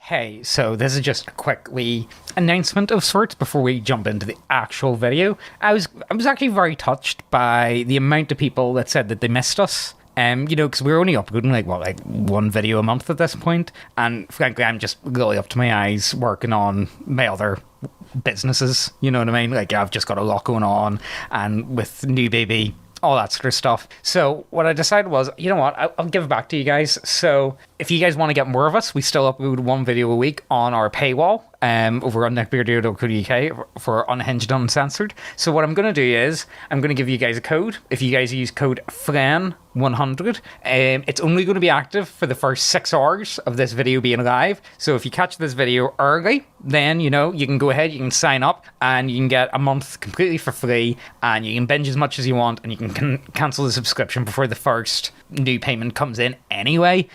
Hey, so this is just a quick wee announcement of sorts before we jump into the actual video. I was actually very touched by the amount of people that said that they missed us. Because we're only uploading like one video a month at this point, and frankly, I'm just really up to my eyes working on my other businesses. You know what I mean? Like I've just got a lot going on, and with new baby, all that sort of stuff. So what I decided was, you know what, I'll give it back to you guys. So if you guys want to get more of us, we still upload one video a week on our paywall over on neckbeardia.co.uk for Unhinged Uncensored. So what I'm going to do is I'm going to give you guys a code. If you guys use code FRAN100, it's only going to be active for the first 6 hours of this video being live. So if you catch this video early, then, you can go ahead, you can sign up, and you can get a month completely for free, and you can binge as much as you want, and you can cancel the subscription before the first new payment comes in anyway,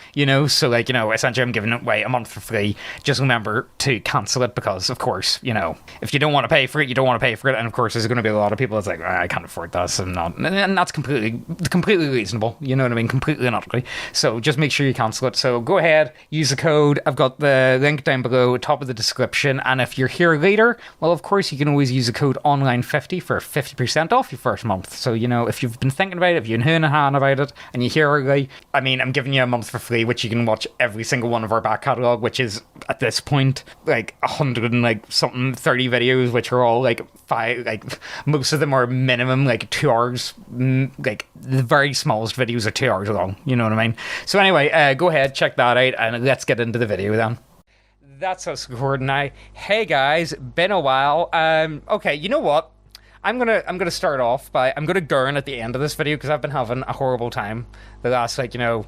so essentially I'm giving away a month for free. Just remember to cancel it because, of course, if you don't want to pay for it, you don't want to pay for it, and of course there's going to be a lot of people that's like, I can't afford this, and that's completely reasonable, you know what I mean, completely and utterly. So just make sure you cancel it. So go ahead, use the code. I've got the link down below, top of the description, and if you're here later, well, of course you can always use the code online50 for 50% off your first month. So if you've been thinking about it, if you've been hooning about it, and you're here early, I'm giving you a month for free, which you can watch every single one of our back catalogue, which is at this point like 100 and like something 30 videos, which are all like most of them are minimum like 2 hours. Like the very smallest videos are 2 hours long, you know what I mean? So anyway, go ahead, check that out, and let's get into the video then. That's us recording now. Hey guys, been a while. Okay, you know what? I'm gonna start off by I'm gonna gurn at the end of this video because I've been having a horrible time the last the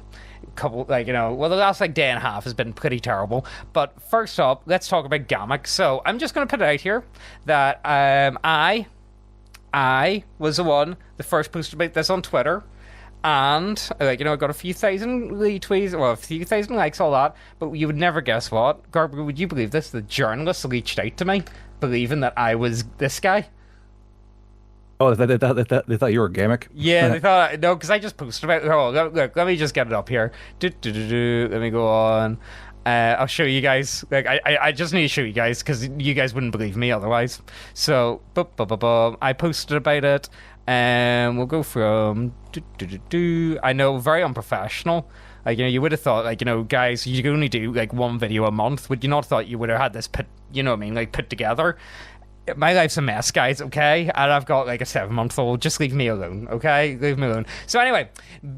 last day and a half has been pretty terrible. But first up, let's talk about Gamic. So I'm just gonna put it out here that I was the first post about this on Twitter. And, I got a few thousand retweets, well, a few thousand likes, all that, but you would never guess what. Guardbro, would you believe this? The journalists reached out to me, believing that I was this guy. Oh, they thought you were Gamic? Yeah, they thought, no, because I just posted about it. Oh, look, let me just get it up here. Let me go on. I'll show you guys. I just need to show you guys, because you guys wouldn't believe me otherwise. So, I posted about it. We'll go from I know, very unprofessional. You would have thought, guys, you could only do one video a month. Would you not thought you would have had this put together? My life's a mess, guys, okay? And I've got a 7-month-old. Just leave me alone, okay? Leave me alone. So anyway,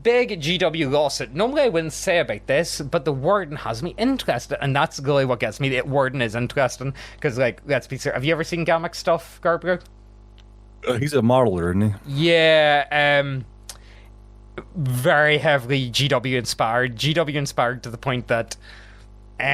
big GW lawsuit. Normally I wouldn't say about this, but the wording has me interested, and that's really what gets me. The wording is interesting, because let's be serious. Have you ever seen Gamic stuff, Guardbro? He's a modeler, isn't he? Yeah, very heavily GW inspired. GW inspired to the point that you're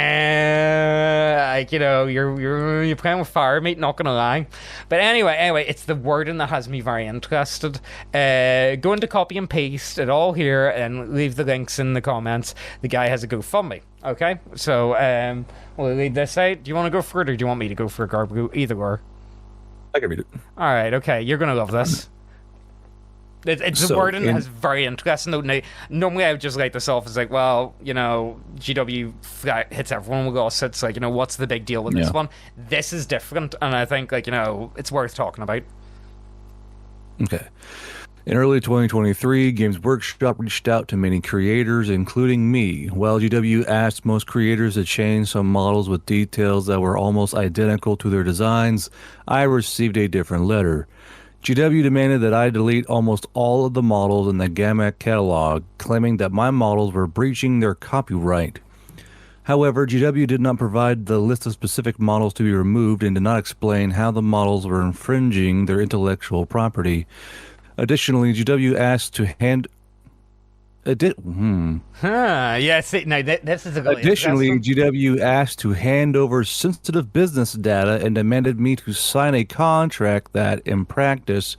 playing with fire, mate, not gonna lie. But anyway, it's the wording that has me very interested. Go into copy and paste it all here and leave the links in the comments. The guy has a GoFundMe. Okay, so we'll leave this out. Do you want to go for it, or do you want me to go for a Guardbro? Either or. I can read it. All right, okay, you're gonna love this. It's the wording that is very interesting. Though, normally I would just write this off as GW hits everyone with lawsuits. What's the big deal with this one? This is different, and I think it's worth talking about. Okay. In early 2023, Games Workshop reached out to many creators, including me. While GW asked most creators to change some models with details that were almost identical to their designs, I received a different letter. GW demanded that I delete almost all of the models in the Gamic catalog, claiming that my models were breaching their copyright. However, GW did not provide the list of specific models to be removed and did not explain how the models were infringing their intellectual property. Additionally, GW asked to hand... Yes, no, this is a really Additionally, GW asked to hand over sensitive business data and demanded me to sign a contract that, in practice,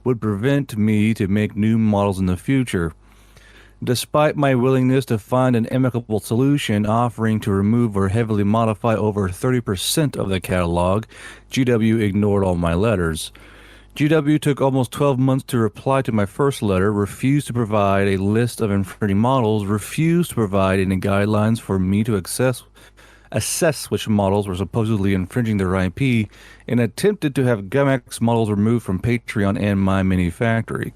would prevent me to make new models in the future. Despite my willingness to find an amicable solution offering to remove or heavily modify over 30% of the catalog, GW ignored all my letters. GW took almost 12 months to reply to my first letter, refused to provide a list of infringing models, refused to provide any guidelines for me to assessed which models were supposedly infringing their IP, and attempted to have GAMX models removed from Patreon and My Mini Factory.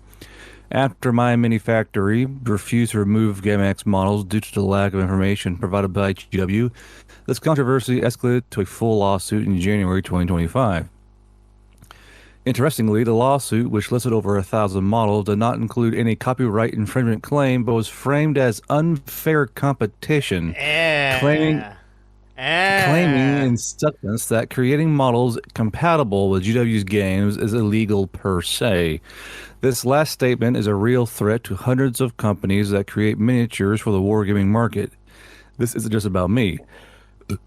After My Mini Factory refused to remove GAMX models due to the lack of information provided by GW, this controversy escalated to a full lawsuit in January 2025. Interestingly, the lawsuit, which listed over 1,000 models, did not include any copyright infringement claim, but was framed as unfair competition, claiming in substance that creating models compatible with GW's games is illegal per se. This last statement is a real threat to hundreds of companies that create miniatures for the wargaming market. This isn't just about me.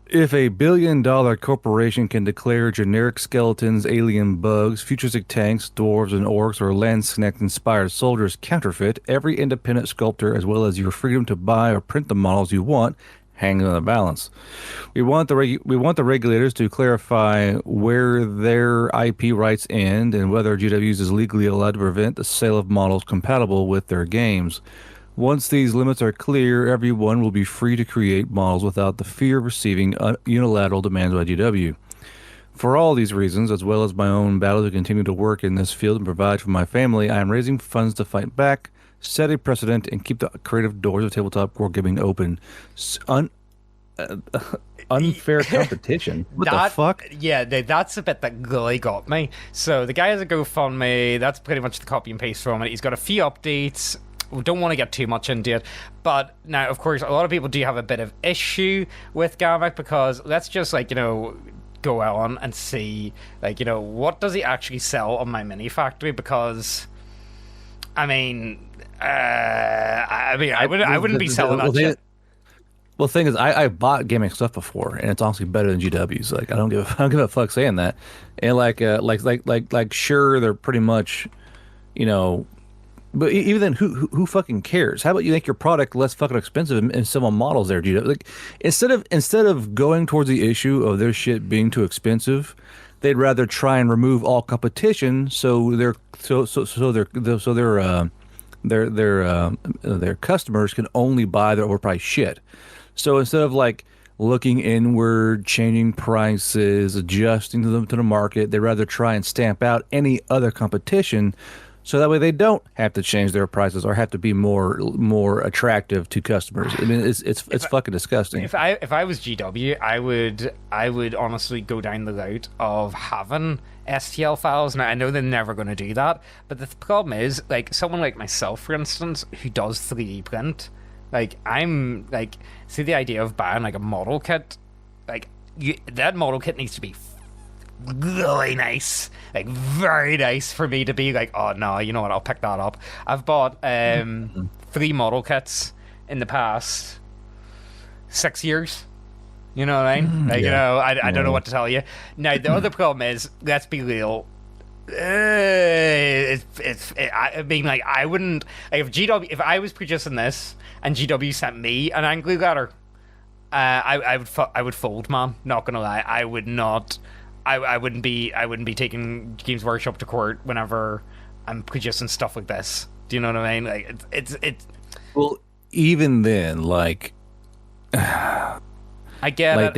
If a billion-dollar corporation can declare generic skeletons, alien bugs, futuristic tanks, dwarves and orcs, or Landsnack-inspired soldiers counterfeit, every independent sculptor, as well as your freedom to buy or print the models you want, hangs on the balance. We want the regulators to clarify where their IP rights end and whether GWs is legally allowed to prevent the sale of models compatible with their games. Once these limits are clear, everyone will be free to create models without the fear of receiving unilateral demands by GW. For all these reasons, as well as my own battle to continue to work in this field and provide for my family, I am raising funds to fight back, set a precedent, and keep the creative doors of tabletop wargaming open. Unfair competition. What the fuck? Yeah, that's a bit that really got me. So the guy has a GoFundMe. That's pretty much the copy and paste from it. He's got a few updates. We don't want to get too much into it, but now, of course, a lot of people do have a bit of issue with GAMX because let's just, like, go on and see, like, what does he actually sell on My Mini Factory? Because, I wouldn't be selling that shit. Well, the thing is, I've bought gaming stuff before, and it's honestly better than GW's. Like, I don't give a fuck saying that. And like, sure, they're pretty much, But even then, who fucking cares? How about you make your product less fucking expensive and sell on models there, GW? Like, instead of going towards the issue of their shit being too expensive, they'd rather try and remove all competition so their customers can only buy their overpriced shit. So instead of like looking inward, changing prices, adjusting to the market, they'd rather try and stamp out any other competition. So that way they don't have to change their prices or have to be more attractive to customers. I mean, it's fucking disgusting. If I was GW, I would honestly go down the route of having STL files. Now I know they're never going to do that, but the problem is, like, someone like myself, for instance, who does 3D print, like, I'm like, see, the idea of buying like a model kit, like, that model kit needs to be really nice, like very nice, for me to be like, oh no, you know what, I'll pick that up. I've bought 3 model kits in the past 6 years. You know what I mean? Like, I don't know what to tell you. Now the other problem is, let's be real. I mean, like, I wouldn't, like, if I was producing this and GW sent me an angry letter, I would fold, man. Not gonna lie, I would not. I wouldn't be taking Games Workshop to court whenever I'm producing stuff like this. Do you know what I mean? Like, it's well, even then, like, I get it.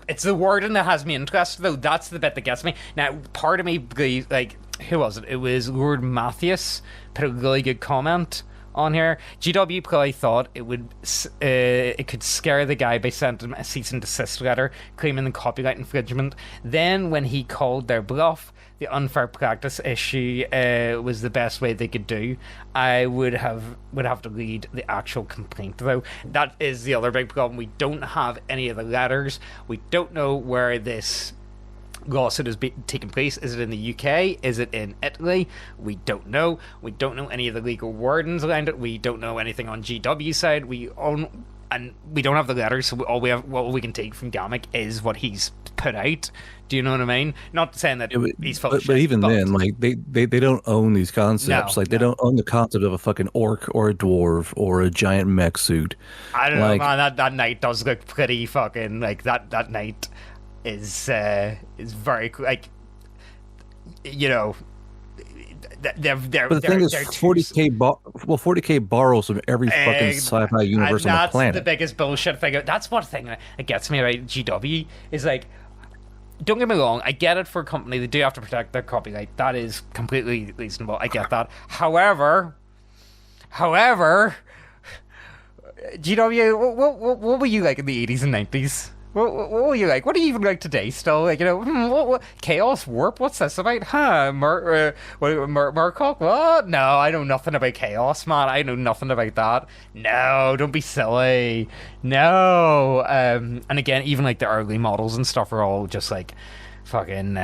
It's the wording that has me interested, though. That's the bit that gets me. Now, part of me, like, who was it? It was Lord Matthias put a really good comment on here. GW probably thought it could scare the guy by sending him a cease and desist letter claiming the copyright infringement. Then, when he called their bluff, the unfair practice issue was the best way they could do. I would have to read the actual complaint, though. That is the other big problem. We don't have any of the letters. We don't know where this lawsuit is taking place. Is it in the UK? Is it in Italy? We don't know. We don't know any of the legal wordings around it. We don't know anything on GW's side. And we don't have the letters, so all we can take from GAMX is what he's put out. Do you know what I mean? Not saying that he's full of shit. But even then, like, they don't own these concepts. They don't own the concept of a fucking orc or a dwarf or a giant mech suit. I don't know, man. That knight does look pretty fucking, like, that knight is very, like, they're But the thing is, they're too 40K borrows from every fucking sci-fi universe on the that's planet. the biggest bullshit thing. That's one thing that gets me about GW is like, don't get me wrong, I get it for a company, they do have to protect their copyright. That is completely reasonable. I get that. However, GW, what were you like in the 80s and 90s? What were you like? What are you even like today still? Like, what Chaos Warp? What's this about? Huh? Murkoch? What? No, I know nothing about Chaos, man. I know nothing about that. No, don't be silly. No. And again, even like the early models and stuff are all just like fucking,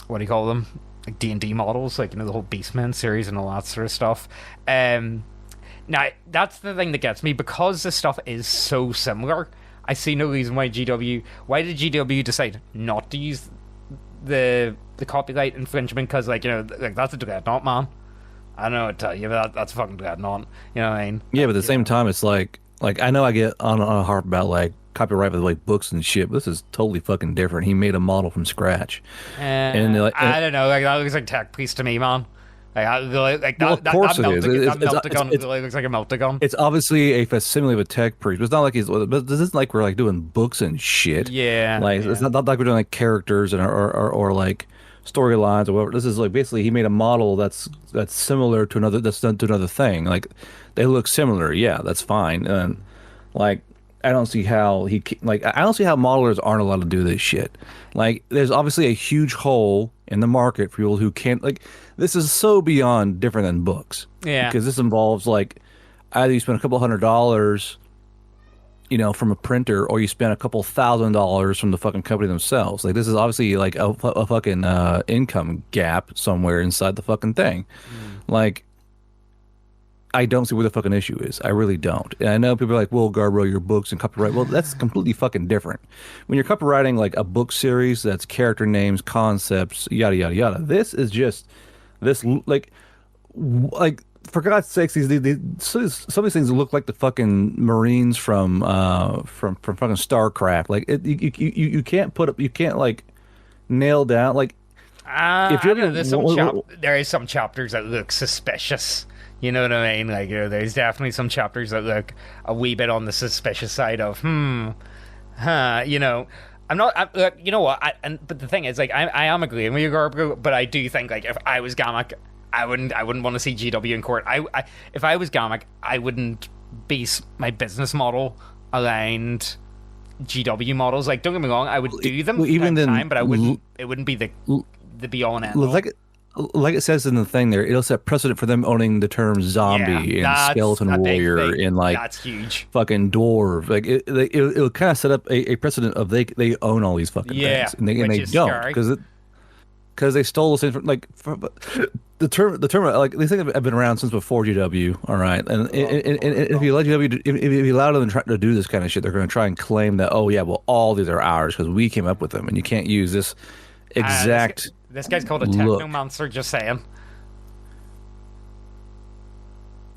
what do you call them? Like D&D models, like, the whole Beastmen series and all that sort of stuff. Now, that's the thing that gets me, because this stuff is so similar. I see no reason why why did GW decide not to use the copyright infringement? Because, like, that's a Dreadnought, man. I don't know what to tell you, but that's fucking Dreadnought. You know what I mean? Yeah, but at the same time, it's like I know I get on a harp about like copyright with like books and shit, but this is totally fucking different. He made a model from scratch, and I don't know. Like, that looks like Tech Priest to me, man. Like well, of course that it is. Meltagun really looks like a Meltagun. It's obviously a facsimile of a tech priest. But it's not like but this isn't like we're like doing books and shit. Yeah. Like it's not like we're doing like characters and or like storylines or whatever. This is like basically he made a model that's similar to another thing. Like they look similar. Yeah, that's fine. And like I don't see how I don't see how modelers aren't allowed to do this shit. Like there's obviously a huge hole in the market for people who can't like. This is so beyond different than books. Yeah. Because this involves like either you spend a couple $100, from a printer, or you spend a couple $1,000 from the fucking company themselves. Like this is obviously like a fucking income gap somewhere inside the fucking thing. Like I don't see where the fucking issue is. I really don't. And I know people are like, well, Guardbro, your books and copyright. Well, that's completely fucking different. When you're copywriting like a book series, that's character names, concepts, yada, yada, yada. This is just this like for God's sakes, some of these things look like the fucking Marines from fucking StarCraft. Like you can't like nail down like if you're there is some chapters that look suspicious. You know what I mean? Like, there's definitely some chapters that look a wee bit on the suspicious side of, I'm not, you know what? But the thing is, like, I am agreeing with you, Guardbro, but I do think, like, if I was Gamak, I wouldn't want to see GW in court. If I was Gamak, I wouldn't base my business model around GW models. Like, don't get me wrong, I would do them from time, but it wouldn't be the be all and end all. Like it says in the thing there, it'll set precedent for them owning the term zombie and skeleton warrior and like that's huge. Fucking dwarf. Like it'll kind of set up a precedent of they own all these fucking things and they don't because they stole this like the term like these things have been around since before GW. All right, and if you let GW if you allow them to do this kind of shit, they're going to try and claim that all these are ours because we came up with them, and you can't use this exact. This guy's called a technomancer, just saying.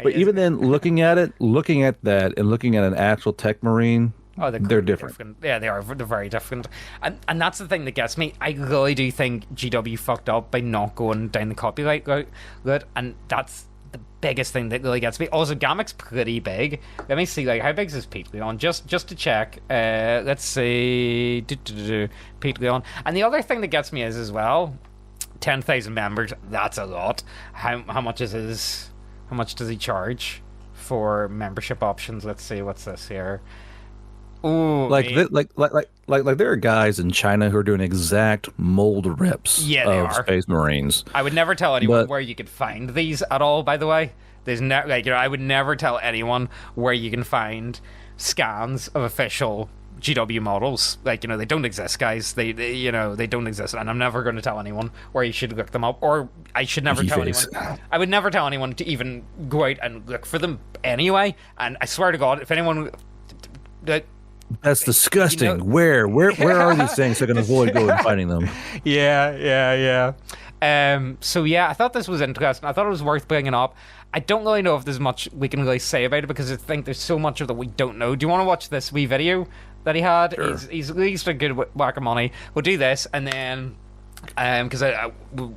But even then, looking at that, and looking at an actual tech marine, they're different. Yeah, they are. They're very different. And that's the thing that gets me. I really do think GW fucked up by not going down the copyright route, and that's the biggest thing that really gets me. Also, Gamak's pretty big. Let me see, like, how big is Pete Leon? Just to check. Let's see. Pete Leon. And the other thing that gets me is as well, 10,000 members. That's a lot. How much is his? How much does he charge for membership options? Let's see. What's this here? Ooh, like there are guys in China who are doing exact mold rips of Space Marines. I would never tell anyone where you could find these at all. By the way, there's I would never tell anyone where you can find scans of official GW models. Like, they don't exist, guys. They don't exist, and I'm never going to tell anyone where you should look them up, or I should never tell anyone. I would never tell anyone to even go out and look for them anyway. And I swear to God, if anyone that's disgusting. Where are these things so I can avoid going and finding them? Yeah. So yeah, I thought this was interesting. I thought it was worth bringing up. I don't really know if there's much we can really say about it because I think there's so much of that we don't know. Do you want to watch this wee video that he had? Sure. He's released a good whack of money. We'll do this, and then because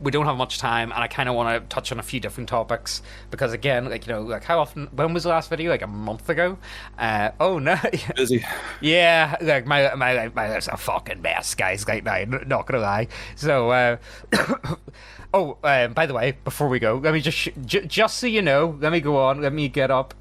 we don't have much time, and I kind of want to touch on a few different topics. Because again, like, you know, like how often? When was the last video? Like a month ago. Oh no. Busy. Yeah, like my life's a fucking mess, guys. Like, not gonna lie. So, by the way, before we go, let me just so you know, let me go on. Let me get up.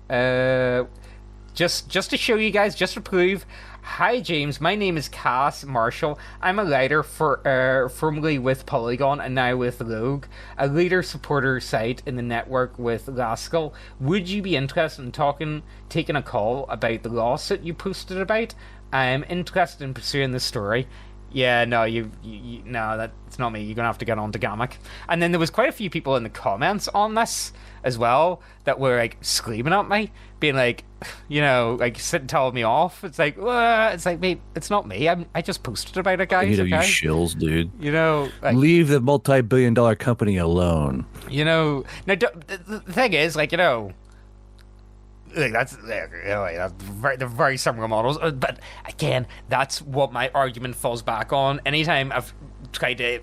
Just to show you guys, just to prove. Hi James, my name is Cass Marshall. I'm a writer formerly with Polygon and now with Rogue, a leader supporter site in the network with Rascal. Would you be interested in taking a call about the lawsuit you posted about? I am interested in pursuing this story. Yeah, no, no, that's not me. You're gonna have to get on to Gamic. And then there was quite a few people in the comments on this as well that were like screaming at me, being like, you know, like telling me off. It's like, mate, it's not me. I just posted about it, guys. You okay? shills, dude. You know, like, leave the multi-billion-dollar company alone. You know, now the thing is, like, you know. Like they're very similar models, but again, that's what my argument falls back on. Anytime I've tried to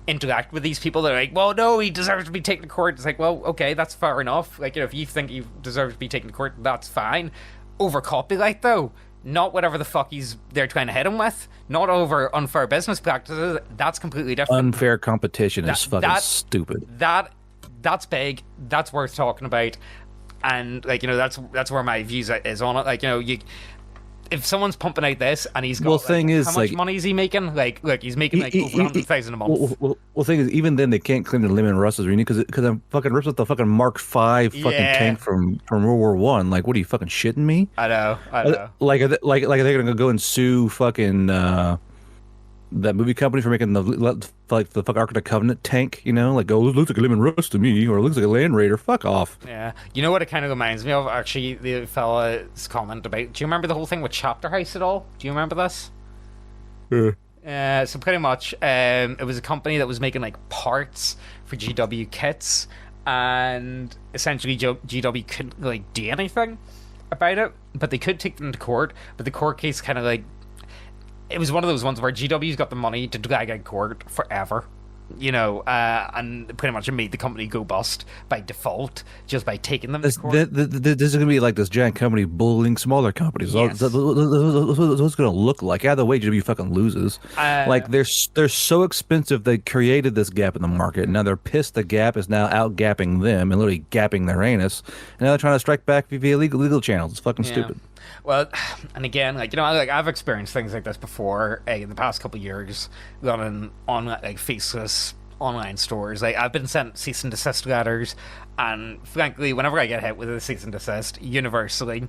interact with these people, they're like, well, no, he deserves to be taken to court. It's like, well, okay, that's fair enough. Like, you know, if you think he deserves to be taken to court, that's fine. Over copyright, though, not whatever the fuck they're trying to hit him with, not over unfair business practices, that's completely different. Unfair competition is fucking stupid. That's big, that's worth talking about. And, like, you know, that's where my views is on it. Like, you know, if someone's pumping out this and he's got, well, thing is, how much money is he making? Like, look, he's making like over 100,000 a month. Well, thing is, even then they can't claim the limit Russell's Arena because I'm fucking rips with the fucking Mark V fucking tank from World War One. Like, what are you fucking shitting me? I know. Like they're gonna go and sue fucking that movie company for making the fuck Ark of the Covenant tank, you know, like, oh, it looks like a Lemon Rust to me, or it looks like a Land Raider. Fuck off. Yeah, you know what it kind of reminds me of, actually, the fella's comment about. Do you remember the whole thing with Chapter House at all? Do you remember this? Yeah. So pretty much, it was a company that was making like parts for GW kits, and essentially GW couldn't like do anything about it, but they could take them to court. But the court case kind of like. It was one of those ones where GW's got the money to drag out court forever, you know, and pretty much it made the company go bust by default just by taking them to court. This is going to be like this giant company bullying smaller companies. Yes. That's what it's going to look like. Either way, GW fucking loses. Like, they're so expensive they created this gap in the market. And now they're pissed the gap is now out-gapping them and literally gapping their anus. And now they're trying to strike back via legal channels. It's fucking stupid. Well, and again, like, you know, like I've experienced things like this before in the past couple of years, running on like faceless online stores. Like, I've been sent cease and desist letters, and frankly, whenever I get hit with a cease and desist, universally,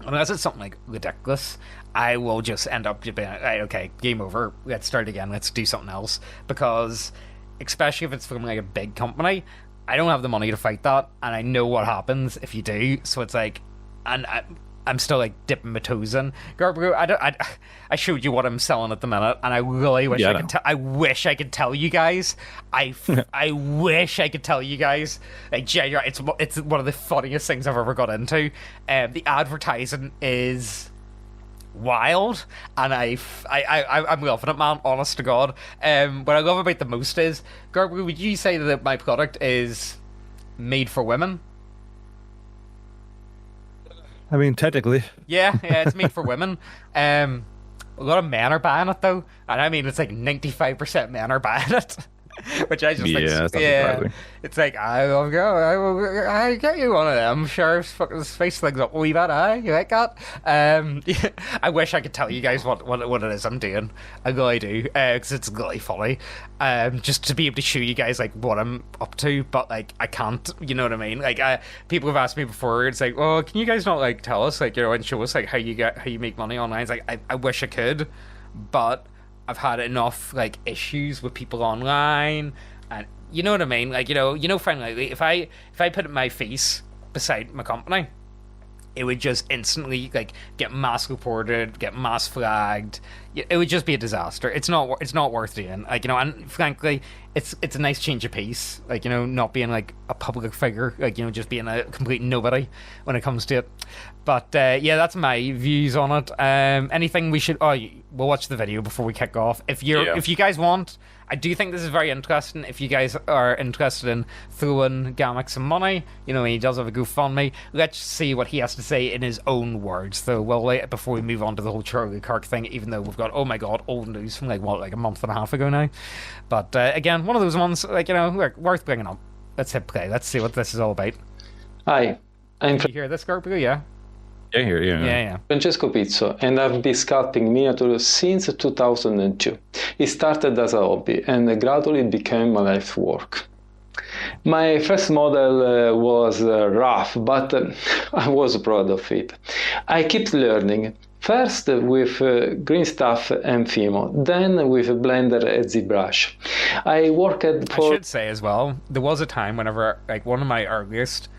unless it's something like ridiculous, I will just end up being like, right, okay, game over, let's start again, let's do something else. Because especially if it's from like a big company, I don't have the money to fight that, and I know what happens if you do. So it's like, and I'm still like dipping my toes in. Guardbro, I showed you what I'm selling at the minute, and I really wish I wish I could tell you guys. I wish I could tell you guys. Like, genuinely, it's one of the funniest things I've ever got into. The advertising is wild, and I'm loving it, man. Honest to God. What I love about the most is, Guardbro, would you say that my product is made for women? I mean, technically. Yeah, it's made for women. A lot of men are buying it, though. And I mean, it's like 95% men are buying it. Which I just think, that's not surprising. It's like, I get you one of them. Sure, fucking face things up a wee bit, you like that? I wish I could tell you guys what it is I'm doing. I really do, because it's really funny. Just to be able to show you guys like what I'm up to, but like I can't. You know what I mean? Like, people have asked me before. It's like, well, can you guys not like tell us, like, you know, and show us like how you make money online? It's like, I wish I could, but I've had enough like issues with people online, and you know what I mean. Like, you know, finally, if I put my face beside my company, it would just instantly like get mass reported, get mass flagged. It would just be a disaster. It's not worth doing. Like, you know, and frankly, it's a nice change of pace. Like, not being like a public figure, like, just being a complete nobody when it comes to it. But yeah, that's my views on it. Anything we should? We'll watch the video before we kick off. If you guys want, I do think this is very interesting. If you guys are interested in throwing Gamak some money, he does have a GoFundMe. Let's see what he has to say in his own words, though. Well, before we move on to the whole Charlie Kirk thing, even though we've got, oh my god, old news from like a month and a half ago now. But again, one of those ones worth bringing up. Let's hit play. Let's see what this is all about. Hi, you hear this, Guardbro? Yeah. Yeah, here, Yeah. Francesco Pizzo, and I've been sculpting miniatures since 2002. It started as a hobby and gradually became my life work. My first model was rough, but I was proud of it. I kept learning, first with green stuff and Fimo, then with Blender and ZBrush. I should say as well, there was a time whenever, like, one of my earliest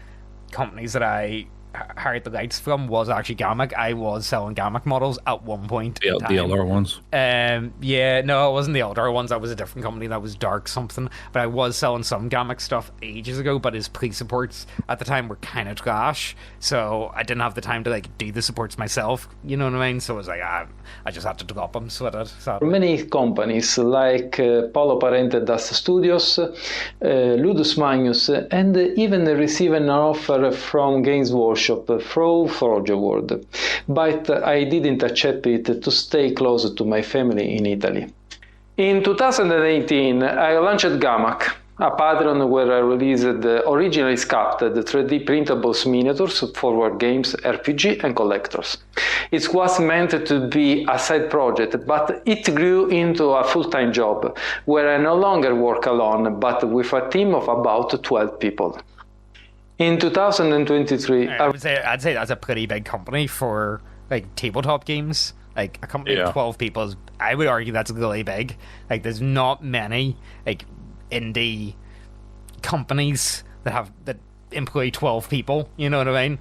companies that I hired the lights from was actually Gamak. I was selling Gamak models at one point. The LR ones. No, it wasn't the LR ones. That was a different company. That was Dark something. But I was selling some Gamak stuff ages ago. But his pre-supports at the time were kind of trash, so I didn't have the time to like do the supports myself. You know what I mean? So it was like I just had to drop them. So I did. Many companies like Paolo Parente Das Studios, Ludus Magnus, and even received an offer from Games Workshop through Forge Award, but I didn't accept it to stay close to my family in Italy. In 2018, I launched Gamak, a Patreon where I released originally sculpted 3D printable miniatures for war games, RPG, and collectors. It was meant to be a side project, but it grew into a full-time job, where I no longer work alone, but with a team of about 12 people. In 2023, I'd say that's a pretty big company for like tabletop games. Like a company of 12 people I would argue that's really big. Like there's not many like indie companies that employ 12 people. You know what I mean?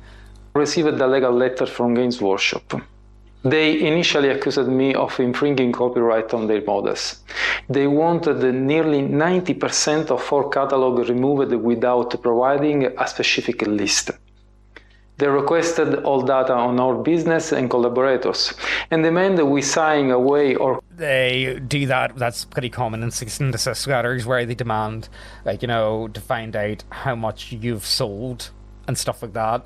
Received a legal letter from Games Workshop. They initially accused me of infringing copyright on their models. They wanted nearly 90% of our catalog removed without providing a specific list. They requested all data on our business and collaborators, and demand we sign away or... They do that. That's pretty common in cease and desist letters, where they demand, to find out how much you've sold and stuff like that.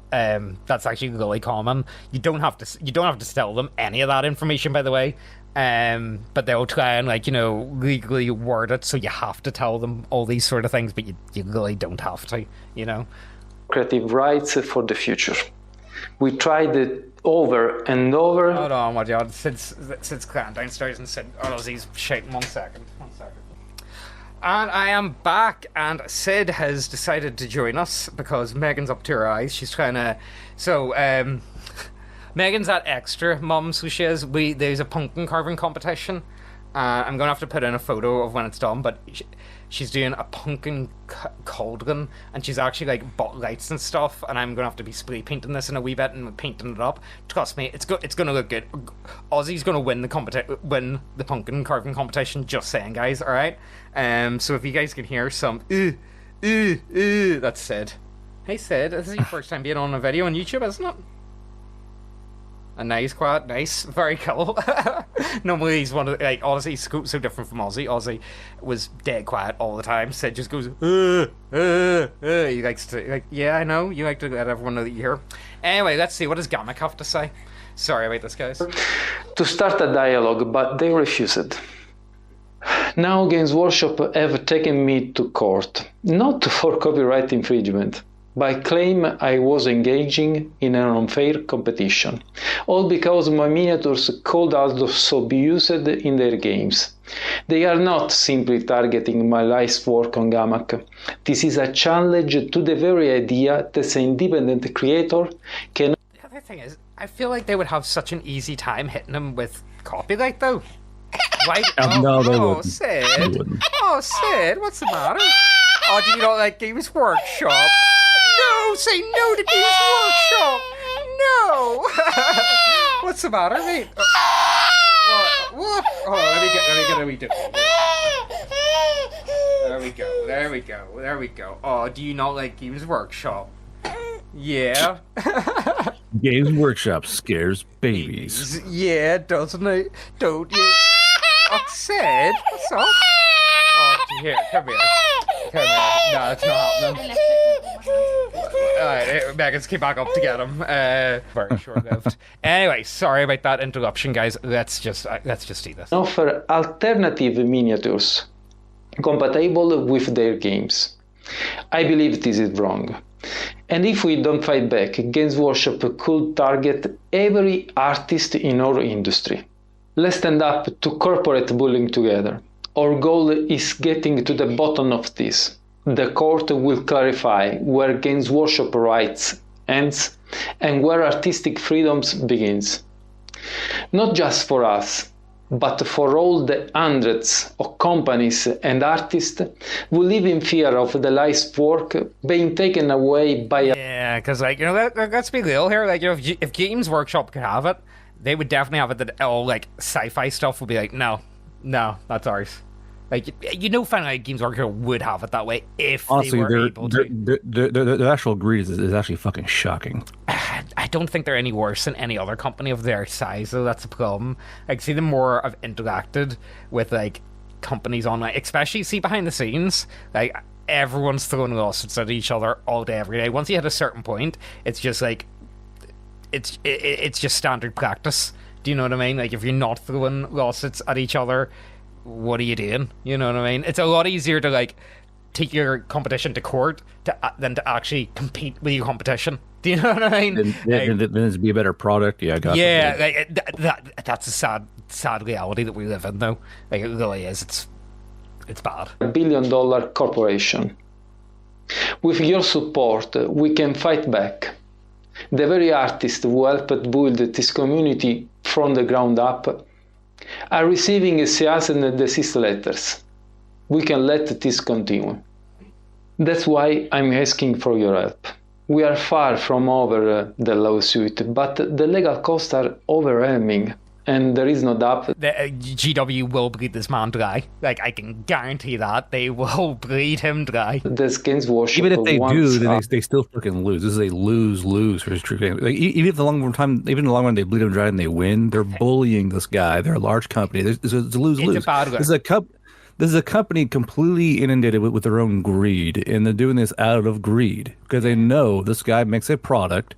That's actually really common. You don't have to tell them any of that information, by the way. But they'll try and legally word it so you have to tell them all these sort of things, but you really don't have to. Creative rights for the future. We tried it over and over. Hold on, what y'all? Sid's clan downstairs and Sid. Oh, he's shouting. One second. And I am back, and Sid has decided to join us because Megan's up to her eyes. She's trying to... So, Megan's at Extra, Mum, so she is. There's a pumpkin carving competition. I'm going to have to put in a photo of when it's done, but she's doing a pumpkin cauldron, and she's actually, bought lights and stuff, and I'm going to have to be spray painting this in a wee bit and painting it up. Trust me, it's going to look good. Aussie's going to win the pumpkin carving competition, just saying, guys, alright? So if you guys can hear some that's Sid. Hey Sid, this is your first time being on a video on YouTube, isn't it? A nice, quiet, nice, very cool. Normally he's one of the, honestly, he's so different from Aussie. Aussie was dead quiet all the time. Sid just goes, He likes to, yeah, I know, you like to let everyone know that you're here. Anyway, let's see, what does Gamak have to say? Sorry about this, guys. To start a dialogue, but they refused. Now Games Workshop have taken me to court, not for copyright infringement, but claim I was engaging in an unfair competition, all because my miniatures could also be used in their games. They are not simply targeting my life's work on Gamak. This is a challenge to the very idea that an independent creator can... The other thing is, I feel like they would have such an easy time hitting him with copyright, though. Why? No, they wouldn't. Sid. They wouldn't. Oh, Sid, what's the matter? Oh, do you not like Games Workshop? No, say no to Games Workshop. No. What's the matter, mate? What? Oh, let me get a wee dip. There There we go. There we go. Oh, do you not like Games Workshop? Yeah. Games Workshop scares babies. Yeah, doesn't it? Don't you? Oxid? What's up? Oh, here, come here. Come here. No, it's not happening. Alright, Megan's came back up to get him. Very short-lived. Anyway, sorry about that interruption, guys. Let's just see this. Offer alternative miniatures compatible with their games. I believe this is wrong. And if we don't fight back, Games Workshop could target every artist in our industry. Let's stand up to corporate bullying together. Our goal is getting to the bottom of this. The court will clarify where Games Workshop rights ends and where artistic freedoms begins. Not just for us, but for all the hundreds of companies and artists who live in fear of the life's work being taken away by Yeah, because, like, you know, let's be real here. Like, you know, if Games Workshop could have it, they would definitely have it that all, like, sci-fi stuff would be like, no, that's ours. Like, you know, finally, Games Workshop would have it that way if Honestly, they were able to. their actual greed is actually fucking shocking. I don't think they're any worse than any other company of their size, though. That's the problem. Like, see, the more I've interacted with, like, companies online, especially, see, behind the scenes, like, everyone's throwing lawsuits at each other all day, every day. Once you hit a certain point, it's just, like, it's just standard practice. Do you know what I mean? Like, if you're not throwing lawsuits at each other, what are you doing? You know what I mean? It's a lot easier to, like, take your competition to court than to actually compete with your competition. Do you know what I mean? Then it'd be a better product. Yeah, like, that's a sad reality that we live in, though. Like, it really is. It's bad. $1 billion corporation. With your support, we can fight back. The very artists who helped build this community from the ground up are receiving cease and desist letters. We can let this continue. That's why I'm asking for your help. We are far from over the lawsuit, but the legal costs are overwhelming, and there is no doubt. The GW will bleed this man dry. Like, I can guarantee that. They will bleed him dry. This Games Workshop even if they do, then they still fucking lose. This is a lose-lose for his true game. Like, even if the long run they bleed him dry and they win, they're bullying this guy. They're a large company. It's a lose-lose. It's a bad This is a company completely inundated with their own greed, and they're doing this out of greed because they know this guy makes a product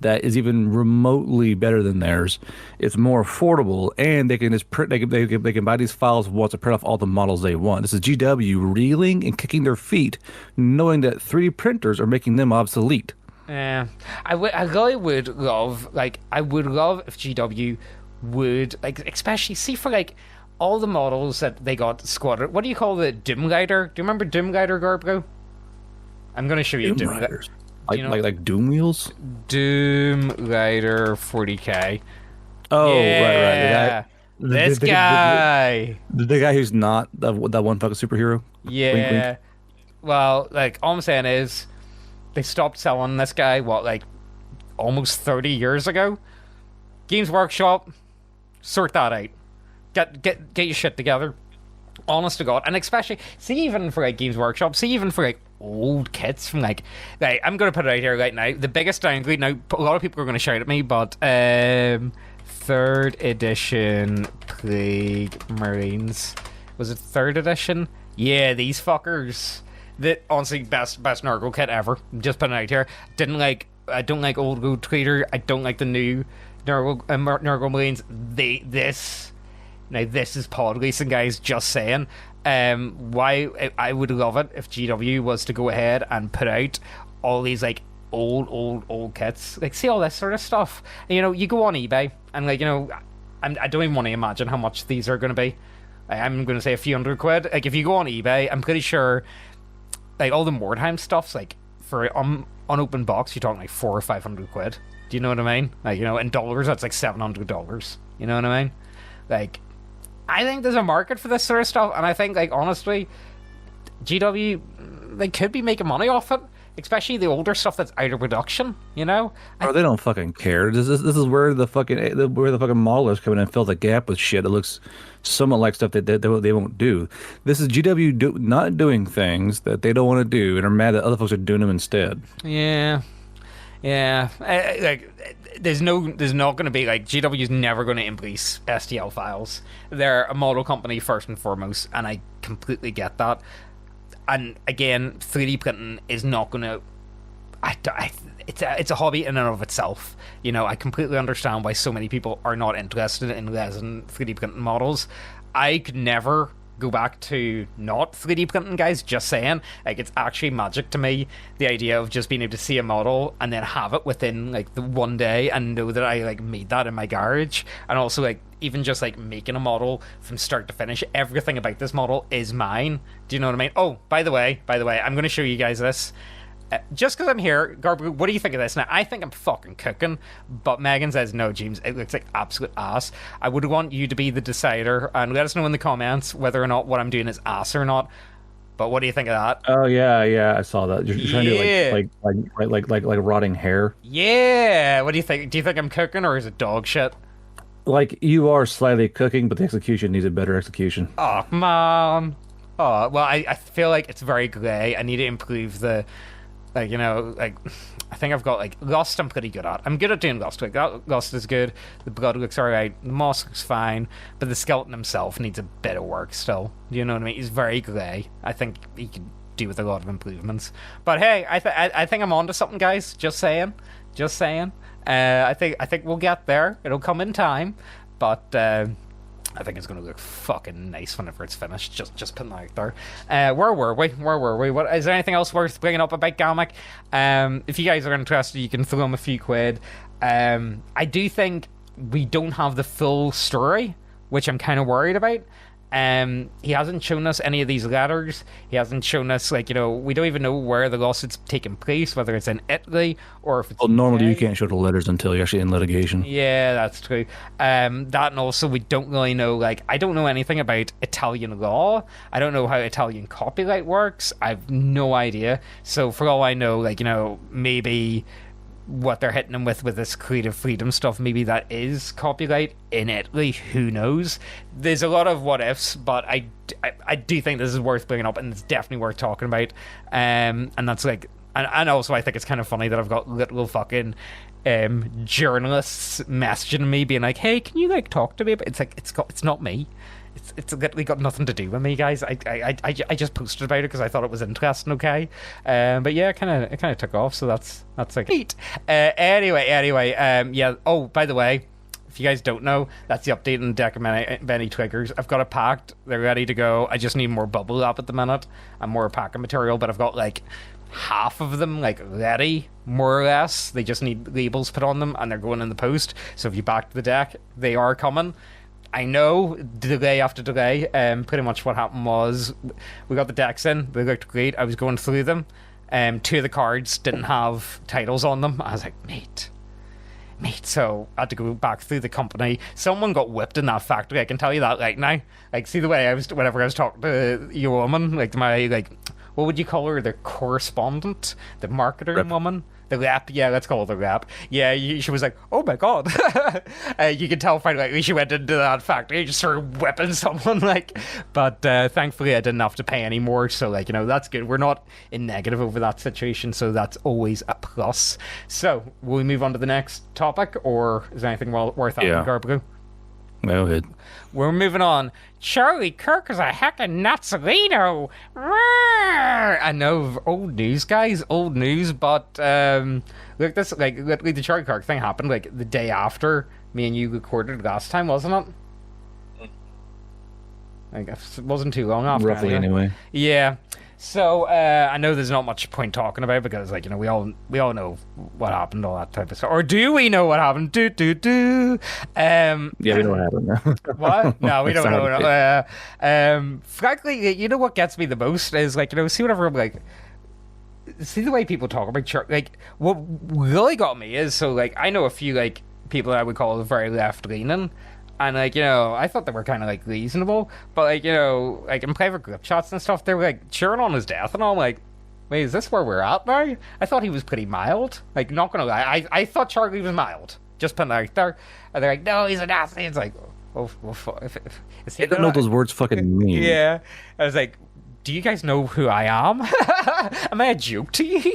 that is even remotely better than theirs. It's more affordable, and they can just print. They can buy these files once to print off all the models they want. This is GW reeling and kicking their feet, knowing that 3D printers are making them obsolete. Yeah, I really would love, like, I would love if GW would, like, especially see for, like, all the models that they got squatted. What do you call the Doomglider? Do you remember Doomglider, Guardbro? I'm gonna show you Doomgliders. Doom. Like Doom Wheels? Doomglider 40K. Oh, yeah. right. This guy. The guy who's not that one fucking superhero? Yeah. Wink, wink. Well, like, all I'm saying is they stopped selling this guy, like, almost 30 years ago? Games Workshop, sort that out. Get your shit together. Honest to God. And especially, see, even for, like, Games Workshop, see, even for, like, old kits from, like, I'm going to put it out here right now. The biggest downgrade, now, a lot of people are going to shout at me, but 3rd edition Plague Marines. Was it 3rd edition? Yeah, these fuckers. The, honestly, best Nurgle kit ever. Just putting it out here. I don't like Old Gold Trader. I don't like the new Nurgle Marines. This is pod racing, guys, just saying. Why I would love it if GW was to go ahead and put out all these, like, old kits. Like, see all this sort of stuff. And, you know, you go on eBay and, like, you know, I don't even want to imagine how much these are going to be. I'm going to say a few hundred quid. Like, if you go on eBay, I'm pretty sure, like, all the Mordheim stuff's, like, for unopened box, you're talking like 400 or 500 quid. Do you know what I mean? Like, you know, in dollars, that's like $700. You know what I mean? Like, I think there's a market for this sort of stuff, and I think, like, honestly, GW, they could be making money off it. especially the older stuff that's out of production. You know, Or they don't fucking care. This is where the fucking modelers come in and fill the gap with shit that looks somewhat like stuff that they won't do. This is GW not doing things that they don't want to do and are mad that other folks are doing them instead. Yeah. Like, there's not going to be, like, GW's never going to embrace STL files. They're a model company first and foremost, and I completely get that. And again, 3D printing is not going to. It's a hobby in and of itself. You know, I completely understand why so many people are not interested in resin 3D printing models. I could never go back to not 3D printing, guys. Just saying, like, it's actually magic to me, the idea of just being able to see a model and then have it within like the one day and know that I like made that in my garage. And also, like, even just like making a model from start to finish, everything about this model is mine. Do you know what I mean? Oh, by the way, I'm going to show you guys this. Just because I'm here, Guardbro, what do you think of this? Now, I think I'm fucking cooking, but Megan says, no, James, it looks like absolute ass. I would want you to be the decider, and let us know in the comments whether or not what I'm doing is ass or not. But what do you think of that? Oh, yeah, I saw that. You're trying to do like rotting hair. Yeah, what do you think? Do you think I'm cooking, or is it dog shit? Like, you are slightly cooking, but the execution needs a better execution. Oh, man. Oh, well, I feel like it's very grey. I need to improve the... Like, you know, like, I think I've got, like, Lost I'm pretty good at. I'm good at doing Lost. Like, Lost is good. The blood looks alright. The moss looks fine. But the skeleton himself needs a bit of work still. You know what I mean? He's very grey. I think he could do with a lot of improvements. But hey, I think I'm onto something, guys. Just saying. I think we'll get there. It'll come in time. But, I think it's going to look fucking nice whenever it's finished. Just putting that out there. Where were we? What is there anything else worth bringing up about Gamek? If you guys are interested, you can throw him a few quid. I do think we don't have the full story, which I'm kind of worried about. He hasn't shown us any of these letters. He hasn't shown us, like, you know, we don't even know where the lawsuit's taking place, whether it's in Italy or if it's... Well, normally you can't show the letters until you're actually in litigation. Yeah, that's true. That, and also we don't really know, like, I don't know anything about Italian law. I don't know how Italian copyright works. I have no idea. So for all I know, like, you know, maybe what they're hitting him with this creative freedom stuff, maybe that is copyright in Italy. Who knows? There's a lot of what ifs, but I do think this is worth bringing up, and it's definitely worth talking about. And that's like, and also I think it's kind of funny that I've got little fucking journalists messaging me being like, hey, can you like talk to me? But it's like, it's not me. It's literally got nothing to do with me, guys. I just posted about it because I thought it was interesting. Okay, but yeah, it kind of took off. So that's like neat. Anyway, yeah. Oh, by the way, if you guys don't know, that's the update on the deck of many triggers. I've got it packed. They're ready to go. I just need more bubble wrap at the minute and more packing material. But I've got like half of them like ready, more or less. They just need labels put on them, and they're going in the post. So if you back the deck, they are coming. I know, delay after delay. Pretty much what happened was we got the decks in. They looked great. I was going through them. Two of the cards didn't have titles on them. I was like, mate. So I had to go back through the company. Someone got whipped in that factory. I can tell you that right now. Like, see the way whenever I was talking to your woman, like my, like, what would you call her? The correspondent, the marketing woman. The rep, yeah, let's call it the rep. Yeah, she was like, oh my god. You could tell finally she went into that factory, just started whipping someone, like. But thankfully I didn't have to pay anymore, so, like, you know, that's good. We're not in negative over that situation, so that's always a plus. So, will we move on to the next topic, or is there anything worth having, Guardbro? Go ahead. We're moving on. Charlie Kirk is a heckin' Nazzolino. I know, old news, guys, old news, but look, this, like, literally the Charlie Kirk thing happened like the day after me and you recorded last time, wasn't it? Like, it wasn't too long after. Roughly, anyway. Yeah. So I know there's not much point talking about, because, like, you know, we all know what happened, all that type of stuff. Or do we know what happened? Yeah, we know what happened. What? No, we don't know. Frankly, you know what gets me the most is, like, you know, see whenever I'm like, see the way people talk about like, what really got me is, so, like, I know a few, like, people that I would call very left leaning. And, like, you know, I thought they were kind of, like, reasonable. But, like, you know, like, in private group chats and stuff, they were, like, cheering on his death. And I'm like, wait, is this where we're at now? I thought he was pretty mild. Like, not gonna lie, I thought Charlie was mild. Just putting it out there. And they're like, no, he's a Nazi. It's like, oh, is he I don't know what those words fucking mean. Yeah. I was like, do you guys know who I am? Am I a joke to you?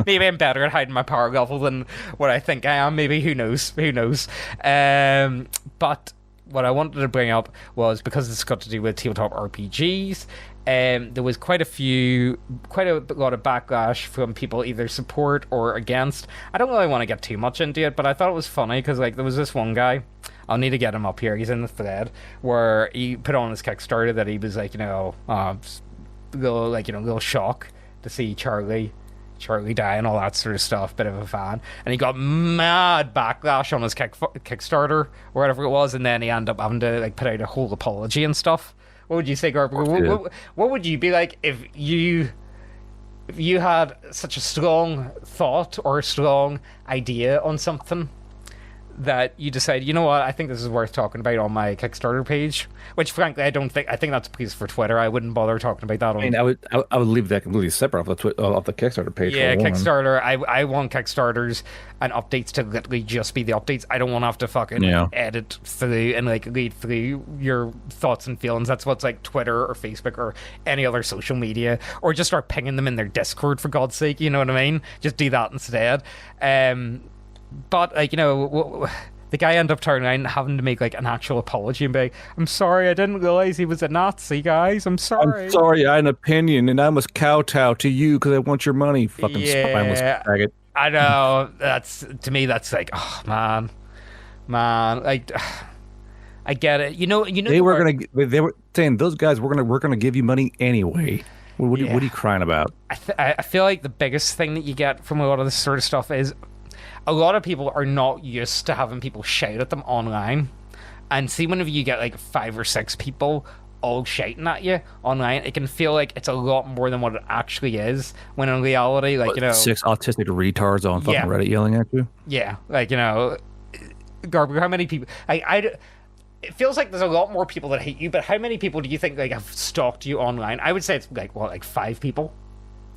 Maybe I'm better at hiding my power level than what I think I am. Maybe, who knows? Who knows? But what I wanted to bring up was, because it's got to do with tabletop RPGs, there was quite a lot of backlash from people, either support or against. I don't really want to get too much into it, but I thought it was funny because, like, there was this one guy. I'll need to get him up here. He's in the thread where he put on his Kickstarter that he was like, little shock to see Charlie die and all that sort of stuff. Bit of a fan, and he got mad backlash on his Kickstarter or whatever it was, and then he ended up having to like put out a whole apology and stuff. What would you say, Guardbro? What would you be like if you had such a strong thought or a strong idea on something that you decide, you know what, I think this is worth talking about on my Kickstarter page, which frankly I think that's a piece for Twitter. I wouldn't bother talking about that on... I mean, I would leave that completely separate off the Kickstarter page. Yeah, Kickstarter, I want Kickstarters and updates to literally just be the updates. I don't want to have to fucking edit through and like read through your thoughts and feelings. That's what's like Twitter or Facebook or any other social media, or just start pinging them in their Discord, for God's sake, you know what I mean? Just do that instead. But, like, the guy ended up turning around and having to make, like, an actual apology and be like, I'm sorry, I didn't realize he was a Nazi, guys. I'm sorry. I'm sorry, I had an opinion, and I must kowtow to you because I want your money, fucking spineless faggot. I know. To me, that's like, oh, man. Like, I get it. They were saying, those guys, we're gonna give you money anyway. What are you crying about? I feel like the biggest thing that you get from a lot of this sort of stuff is, a lot of people are not used to having people shout at them online. And see, whenever you get like 5 or 6 people all shouting at you online, it can feel like it's a lot more than what it actually is. When in reality, like, 6 autistic retards on fucking Reddit yelling at you? Yeah, like, Guardbro, how many people... it feels like there's a lot more people that hate you, but how many people do you think like have stalked you online? I would say it's like 5 people.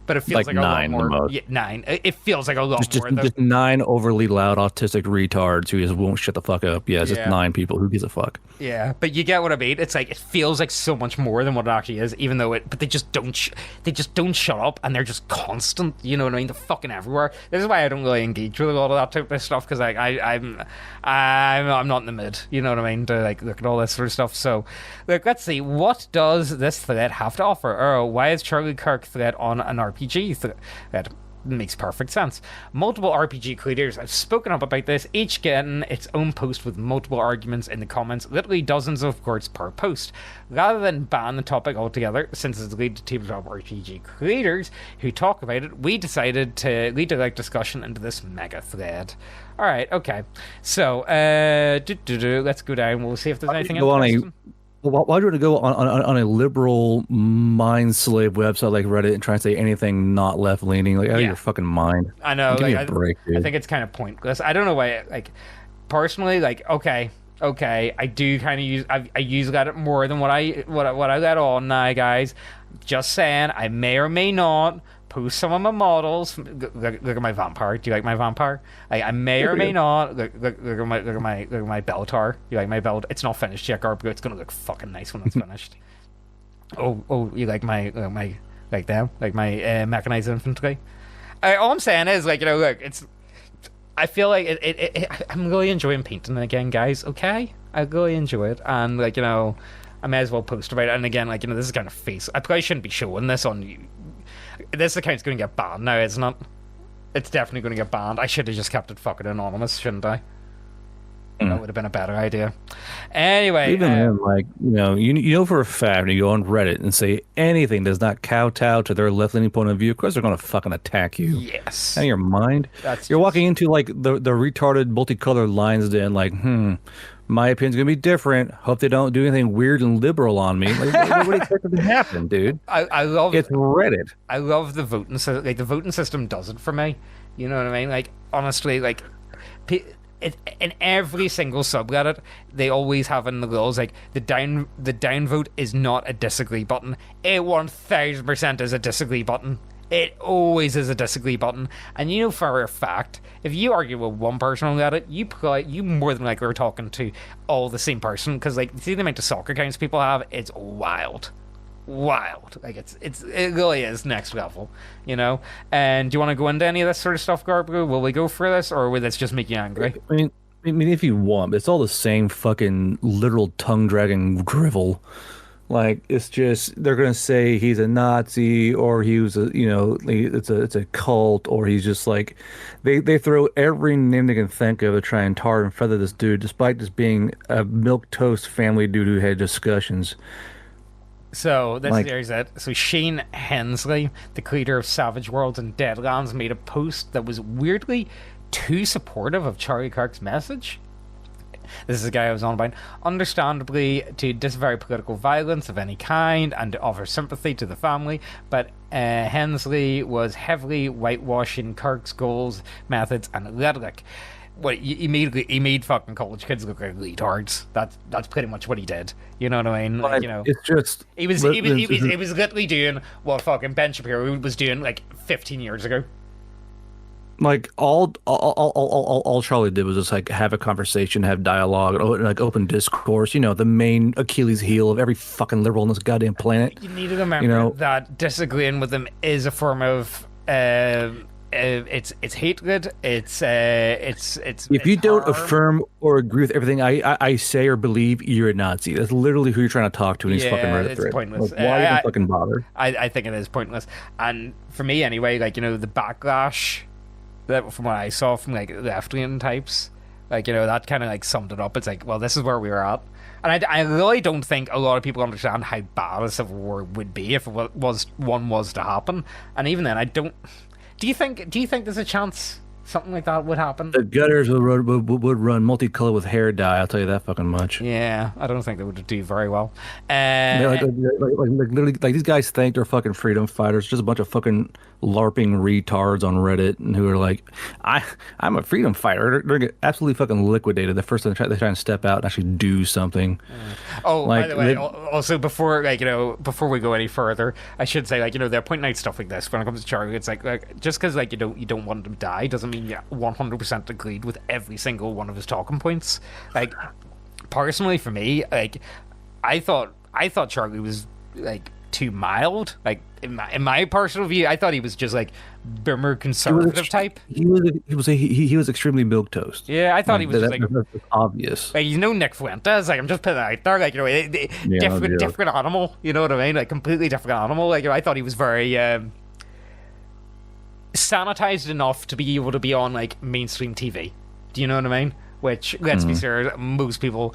But it feels like a lot more. Yeah, 9. It feels like a lot more. Just 9 overly loud autistic retards who just won't shut the fuck up. Yeah, just 9 people. Who gives a fuck? Yeah, but you get what I mean. It's like, it feels like so much more than what it actually is, even though but they just don't shut up, and they're just constant. You know what I mean? They're fucking everywhere. This is why I don't really engage with a lot of that type of stuff, because like I'm not in the mood. You know what I mean? To like look at all this sort of stuff. So, look, let's see. What does this thread have to offer? Or why is Charlie Kirk thread on an RPG? That makes perfect sense. Multiple RPG creators have spoken up about this, each getting its own post with multiple arguments in the comments, literally dozens of words per post. Rather than ban the topic altogether, since it's lead to tabletop RPG creators who talk about it, we decided to lead a discussion into this mega thread. Alright, okay. So, let's go down. We'll see if there's anything interesting. Why do you want to go on a liberal mind slave website like Reddit and try and say anything not left leaning? Like, out of your fucking mind. I know. Give me a break, dude. I think it's kind of pointless. I don't know why. Like, personally, like, okay, I do kind of use. I use Reddit more than what I let on now, guys. Just saying, I may or may not post some of my models. Look at my vampire. Do you like my vampire? I may or may not. Look at my Bellatar. You like my Bellatar? It's not finished yet, Guardbro. It's gonna look fucking nice when it's finished. Oh, you like my mechanized infantry? All I'm saying is, like, look, it's. I feel like I'm really enjoying painting again, guys. Okay, I really enjoy it, and like, I may as well post about it. And again, like, this is kind of face. I probably shouldn't be showing this on. This account's going to get banned now, isn't it? It's definitely going to get banned. I should have just kept it fucking anonymous, shouldn't I? That would have been a better idea. Anyway, even then, like, you know for a fact, when you go on Reddit and say anything does not kowtow to their left-leaning point of view, of course they're going to fucking attack you. Yes. Out of your mind. You're walking into like the retarded multicolored lines, then like, my opinion's gonna be different. Hope they don't do anything weird and liberal on me. Like, what do you expect to happen, dude? I love it's Reddit. I love the voting system. Like, the voting system does it for me. You know what I mean? Like, honestly, like, in every single subreddit, they always have in the rules like the downvote is not a disagree button. It 1000% is a disagree button. It always is a disagree button. And you know for a fact, if you argue with one person on Reddit, you more than likely are talking to all the same person, because like see the amount of soccer accounts people have, it's wild. Like it really is next level, you know. And do you want to go into any of this sort of stuff, Guardbro? Will we go for this, or will this just make you angry? I mean, if you want, it's all the same fucking literal tongue dragging drivel. Like it's just they're gonna say he's a Nazi, or he was a, you know, it's a cult, or he's just like they throw every name they can think of to try and tar and feather this dude, despite just being a milquetoast family dude who had discussions. So there's it. So Shane Hensley, the creator of Savage Worlds and Deadlands, made a post that was weirdly too supportive of Charlie Kirk's message. This is a guy I was on about. Understandably, to disavow political violence of any kind and to offer sympathy to the family, but Hensley was heavily whitewashing Kirk's goals, methods, and rhetoric. What he made fucking college kids look like retards. That's pretty much what he did. You know what I mean? Like, you know, it's just he was literally doing what fucking Ben Shapiro was doing like 15 years ago. Like all Charlie did was just like have a conversation, have dialogue, like open discourse. You know, the main Achilles heel of every fucking liberal on this goddamn planet. You need to remember that disagreeing with them is a form of it's hatred. It's if you don't affirm or agree with everything I say or believe, you're a Nazi. That's literally who you're trying to talk to in these fucking Reddit threads. Pointless. Like, why even fucking bother? I think it is pointless. And for me anyway, like, you know, the backlash that from what I saw from like left-wing types, like, you know, that kind of like summed it up. It's like, well, this is where we were at. And I really don't think a lot of people understand how bad a civil war would be if it was to happen. And even then, I don't. Do you think there's a chance something like that would happen? The gutters would run multicolored with hair dye. I'll tell you that fucking much. Yeah, I don't think they would do very well. Like literally, like these guys think they're fucking freedom fighters. Just a bunch of fucking LARPing retards on Reddit, and who are like, I'm a freedom fighter. They're get absolutely fucking liquidated the first time they try and step out and actually do something. Oh, like, by the way, also before we go any further, I should say, like, you know, they're pointing out stuff like this when it comes to Charlie. It's like just because like you don't want him to die doesn't mean you 100% agreed with every single one of his talking points. Like, personally for me, like, I thought Charlie was like too mild. Like in my personal view, I thought he was just like boomer conservative type. He was extremely milquetoast. Yeah, I thought he was that's obvious. Like, you know, Nick Fuentes. Like, I'm just putting it out there. Like, you know, different animal. You know what I mean? Like, completely different animal. Like, you know, I thought he was very sanitized enough to be able to be on like mainstream TV. Do you know what I mean? Which, let's be serious, most people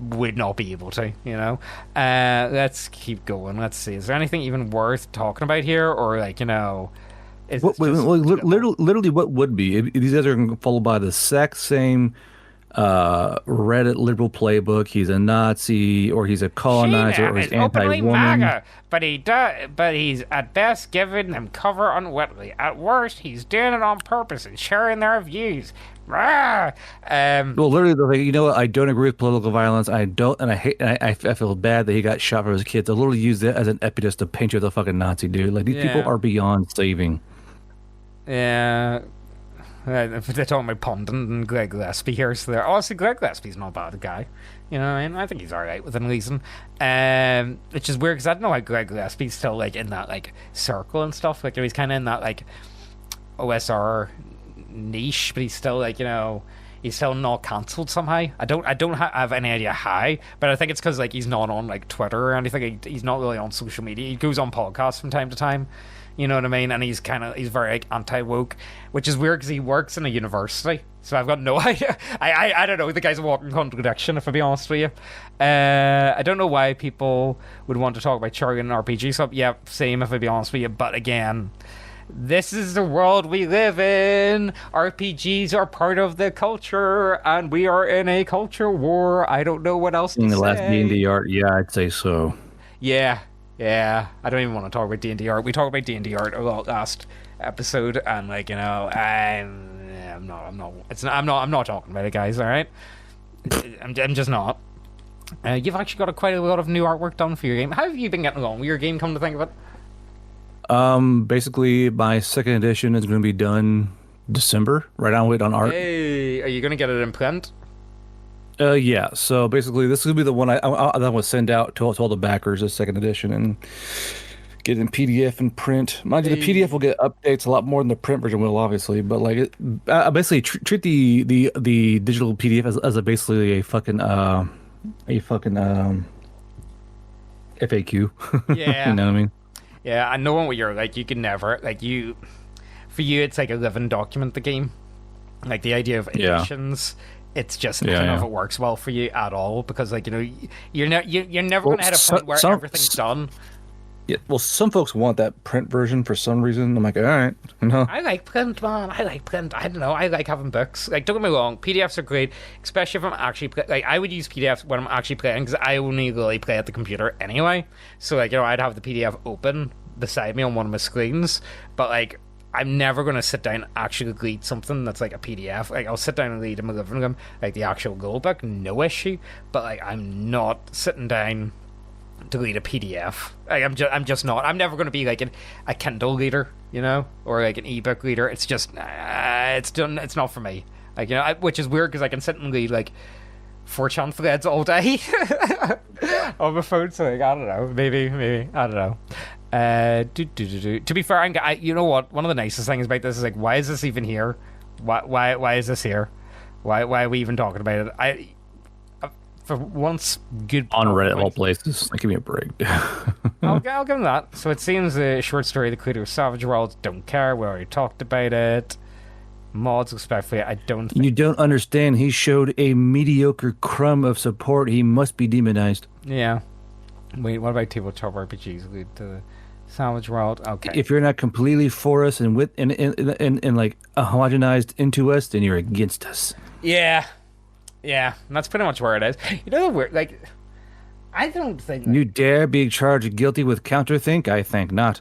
would not be able to, you know. Let's keep going. Let's see, is there anything even worth talking about here, or like, you know, literally what would be if these guys are followed by the exact same Reddit liberal playbook? He's a Nazi, or he's a colonizer, or he's anti-woman. But he's at best giving them cover unwittingly. At worst, he's doing it on purpose and sharing their views. Well, literally, like, you know what? I don't agree with political violence. I hate. I feel bad that he got shot for his kids. They'll literally use that as an epithet to paint you as a fucking Nazi, dude. Like, these people are beyond saving. Yeah. They're talking about Pundit and Greg Gillespie here, so they're honestly, Greg Gillespie's not a bad guy. You know what I mean? I think he's alright within reason. Which is weird because I don't know how Greg Gillespie's still like in that like circle and stuff. Like, he's kind of in that like OSR niche, but he's still like, you know, he's still not cancelled somehow. I don't have any idea how, but I think it's because like he's not on like Twitter or anything. He's not really on social media. He goes on podcasts from time to time. You know what I mean? And he's very like anti-woke, which is weird because he works in a university. So I've got no idea. I don't know. The guy's a walking contradiction, if I be honest with you. I don't know why people would want to talk about Charlie in an RPG sub. Yeah, same, if I be honest with you. But again, this is the world we live in. RPGs are part of the culture, and we are in a culture war. I don't know what else to say. In the last D&D art, yeah, I'd say so. Yeah, I don't even want to talk about D&D art. We talked about D&D art a lot last episode, and like, you know, I'm not. I'm not. It's not. I'm not. I'm not talking about it, guys. All right. I'm just not. You've actually got quite a lot of new artwork done for your game. How have you been getting along with your game? Come to think of it. Basically, my second edition is going to be done December. Right now, I'm waiting on art. Hey, are you going to get it in print? Yeah. So basically, this will be the one I will send out to all the backers, the second edition, and get it in PDF and print. Mind you, the PDF will get updates a lot more than the print version will, obviously. But like, I basically treat the digital PDF as basically a fucking FAQ. Yeah. You know what I mean? Yeah, I know what you're like. You can never for you, it's like a living document. The game, like the idea of editions. It's just I don't know if it works well for you at all because you're never going to hit a point where everything's done. Yeah, well, some folks want that print version for some reason. I'm like, all right, no. I like print, man. I like print. I don't know. I like having books. Like, don't get me wrong, PDFs are great, especially if I'm actually I would use PDFs when I'm actually playing because I only really play at the computer anyway. So I'd have the PDF open beside me on one of my screens, but I'm never going to sit down and actually read something that's like a PDF. Like, I'll sit down and read in my living room, like the actual Go book, no issue. But I'm not sitting down to read a PDF. I'm just not. I'm never going to be like a Kindle reader, or like an ebook reader. It's just it's not for me. Which is weird because I can sit and read 4chan threads all day on my phone. So I don't know. Maybe I don't know. To be fair, you know what? One of the nicest things about this is why is this even here? Why is this here? Why are we even talking about it? For once, good on Reddit of all places. Give me a break. I'll give him that. So it seems the short story, the creator of Savage Worlds, don't care. We already talked about it. Mods, respectfully, I don't think... You don't understand. He showed a mediocre crumb of support. He must be demonized. Yeah. Wait, what about tabletop RPGs? Lead to the Savage World. Okay. If you're not completely for us and homogenized into us, then you're against us. Yeah. Yeah, that's pretty much where it is. I don't think... You dare be charged guilty with counterthink? I think not.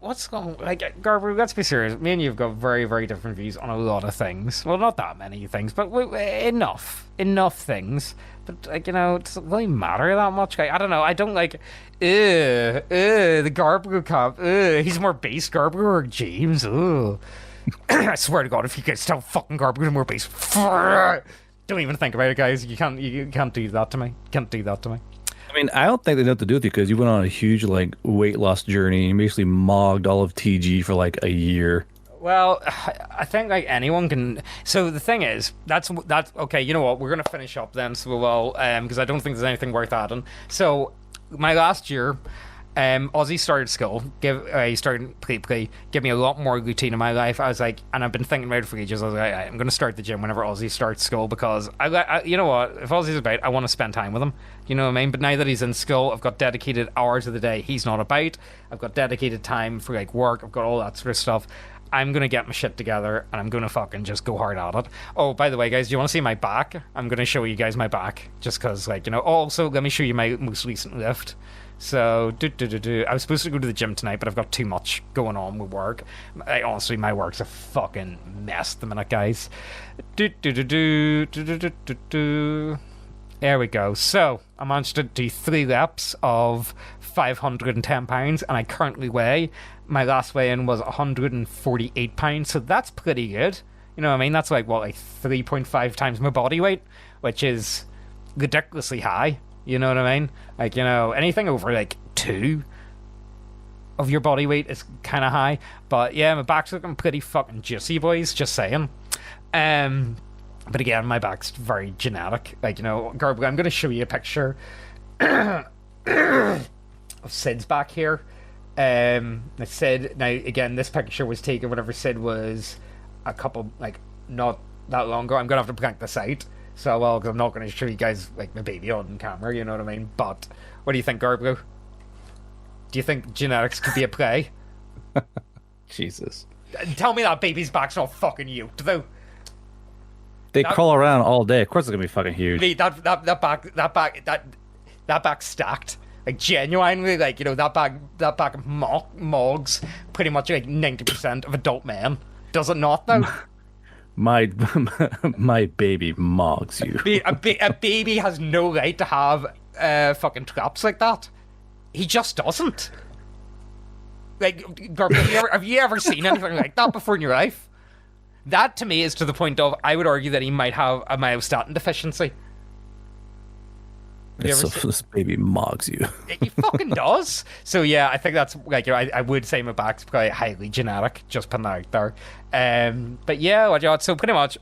What's going... Guardbro, let's be serious. Me and you have got very, very different views on a lot of things. Well, not that many things, but enough. Enough things. But, it doesn't really matter that much. I don't know. I don't the Guardbro cop. He's more base Guardbro or James. I swear to God, if you guys tell fucking Guardbro more base... Don't even think about it, guys. You can't do that to me. Can't do that to me. I mean, I don't think they know what to do with you because you went on a huge weight loss journey and basically mogged all of TG for a year. Well, I think anyone can. So the thing is, that's okay. You know what? We're gonna finish up then, so we'll because I don't think there's anything worth adding. So my last year. Ozzy started school. He started play. Give me a lot more routine in my life. I was and I've been thinking about it for ages. I was I'm going to start the gym whenever Ozzy starts school because you know what? If Ozzy's about, I want to spend time with him. You know what I mean? But now that he's in school, I've got dedicated hours of the day he's not about. I've got dedicated time for work. I've got all that sort of stuff. I'm going to get my shit together and I'm going to fucking just go hard at it. Oh, by the way, guys, do you want to see my back? I'm going to show you guys my back just because, also, let me show you my most recent lift. So, I was supposed to go to the gym tonight, but I've got too much going on with work. Honestly, my work's a fucking mess at the minute, guys. There we go. So, I managed to do 3 reps of 510 pounds, and I currently weigh, my last weigh-in was 148 pounds, so that's pretty good. You know what I mean? That's 3.5 times my body weight, which is ridiculously high. You know what I mean? Anything over 2 of your body weight is kind of high. But yeah, my back's looking pretty fucking juicy, boys. Just saying. But again, my back's very genetic. Guardbro, I'm going to show you a picture of Sid's back here. Sid, now again, this picture was taken whenever Sid was a couple, not that long ago. I'm going to have to blank this out. So, because I'm not going to show you guys, my baby on camera, you know what I mean? But, what do you think, Guardbro? Do you think genetics could be a play? Jesus. Tell me that baby's back's not fucking yoked, though. They crawl around all day. Of course it's going to be fucking huge. Mate, that back's stacked. Genuinely, that back mogs pretty much 90% of adult men. Does it not, though? My my baby mocks you. A baby has no right to have fucking traps like that. He just doesn't. Like, Garb, have you ever seen anything like that before in your life? That to me is to the point of I would argue that he might have a myostatin deficiency. This baby mocks you. He fucking does. So yeah, I think that's like, I would say my back's probably highly genetic, just putting that out there. But yeah, so pretty much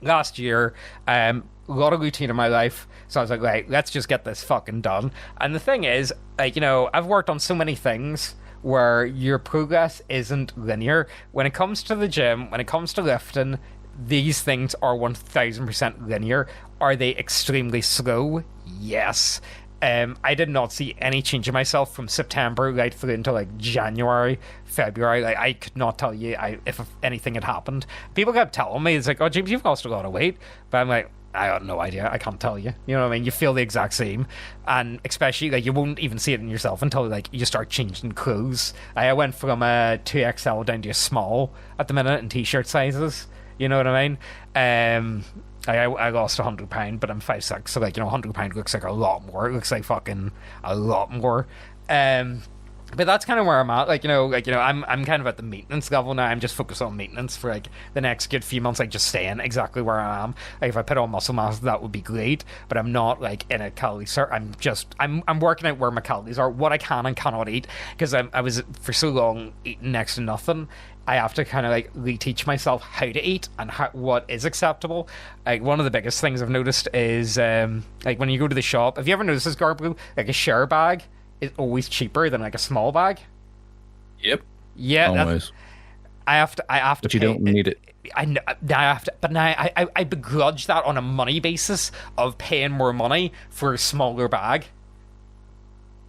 last year, a lot of routine in my life. So I was like, right, let's just get this fucking done. And the thing is, like, I've worked on so many things where your progress isn't linear. When it comes to the gym, when it comes to lifting, these things are 1000% linear. Are they extremely slow? Yes. I did not see any change in myself from September right through until like January, February. Like, I could not tell you if anything had happened. People kept telling me, it's like, oh, James, you've lost a lot of weight. But I'm like, I have no idea. I can't tell you. You know what I mean? You feel the exact same. And especially, like, you won't even see it in yourself until, like, you start changing clothes. I went from a 2XL down to a small at the minute in t-shirt sizes. You know what I mean? I lost 100 pounds, but I'm 5'6", so, like, 100 pounds looks like a lot more. It looks like fucking a lot more. But that's kind of where I'm at. I'm kind of at the maintenance level now. I'm just focused on maintenance for like the next good few months. Like, just staying exactly where I am. Like, if I put on muscle mass, that would be great. But I'm not like in a calorie start. I'm working out where my calories are, what I can and cannot eat, because I was for so long eating next to nothing. I have to kind of like reteach myself how to eat and what is acceptable. Like, one of the biggest things I've noticed is like when you go to the shop. Have you ever noticed this, Guardbro? Like, a share bag is always cheaper than like a small bag. Yep. Yeah. Always. I have to. But you don't need it. I know. I have to. But now I begrudge that on a money basis of paying more money for a smaller bag.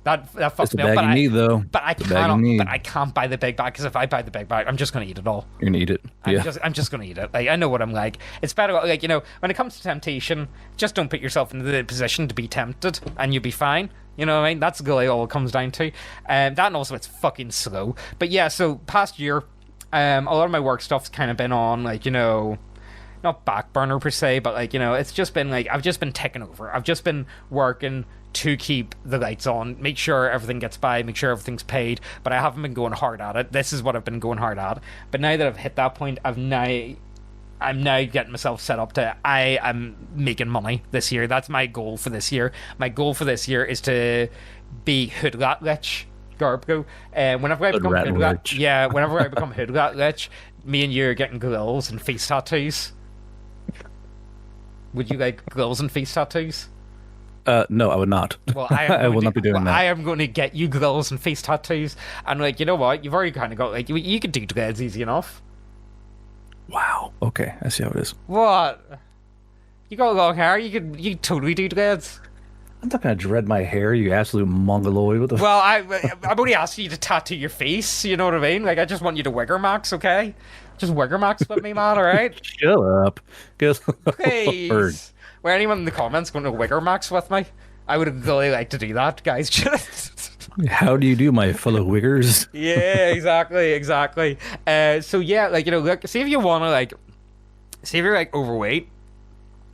That fucks me up. But you need, though. But I cannot. But I can't buy the big bag, because if I buy the big bag, I'm just gonna eat it all. You're gonna eat it. Yeah. I'm just gonna eat it. Like, I know what I'm like. It's better. Like, when it comes to temptation, just don't put yourself in the position to be tempted, and you'll be fine. You know what I mean? That's really all it comes down to. That, and also it's fucking slow. But yeah, so past year, a lot of my work stuff's kind of been on, like, not back burner per se, but like, it's just been like, I've just been taking over. I've just been working to keep the lights on, make sure everything gets by, make sure everything's paid, but I haven't been going hard at it. This is what I've been going hard at. But now that I've hit that point, I'm now getting myself set up to, I am making money this year. That's my goal for this year. My goal for this year is to be hood rat rich, Guardbro. Whenever I become hood rat, whenever I become hood rat rich, me and you are getting grills and face tattoos. Would you like grills and face tattoos? No, I would not. Well, I will not be doing that. I am going to get you grills and face tattoos. And, like, you know what? You've already kind of got, like, you could do dreads easy enough. Wow. Okay, I see how it is. What? You got long hair. You could totally do dreads. I'm not gonna dread my hair, you absolute mongoloid. What the? Well, I'm only asking you to tattoo your face. You know what I mean? Like, I just want you to wigger max, okay? Just wigger max with me, man. All right? Shut up. Please. Were anyone in the comments going to wigger max with me? I would really like to do that, guys. How do you do, my fellow wiggers? Yeah, exactly. So yeah, like, look, see if you want to, like, see if you're like overweight,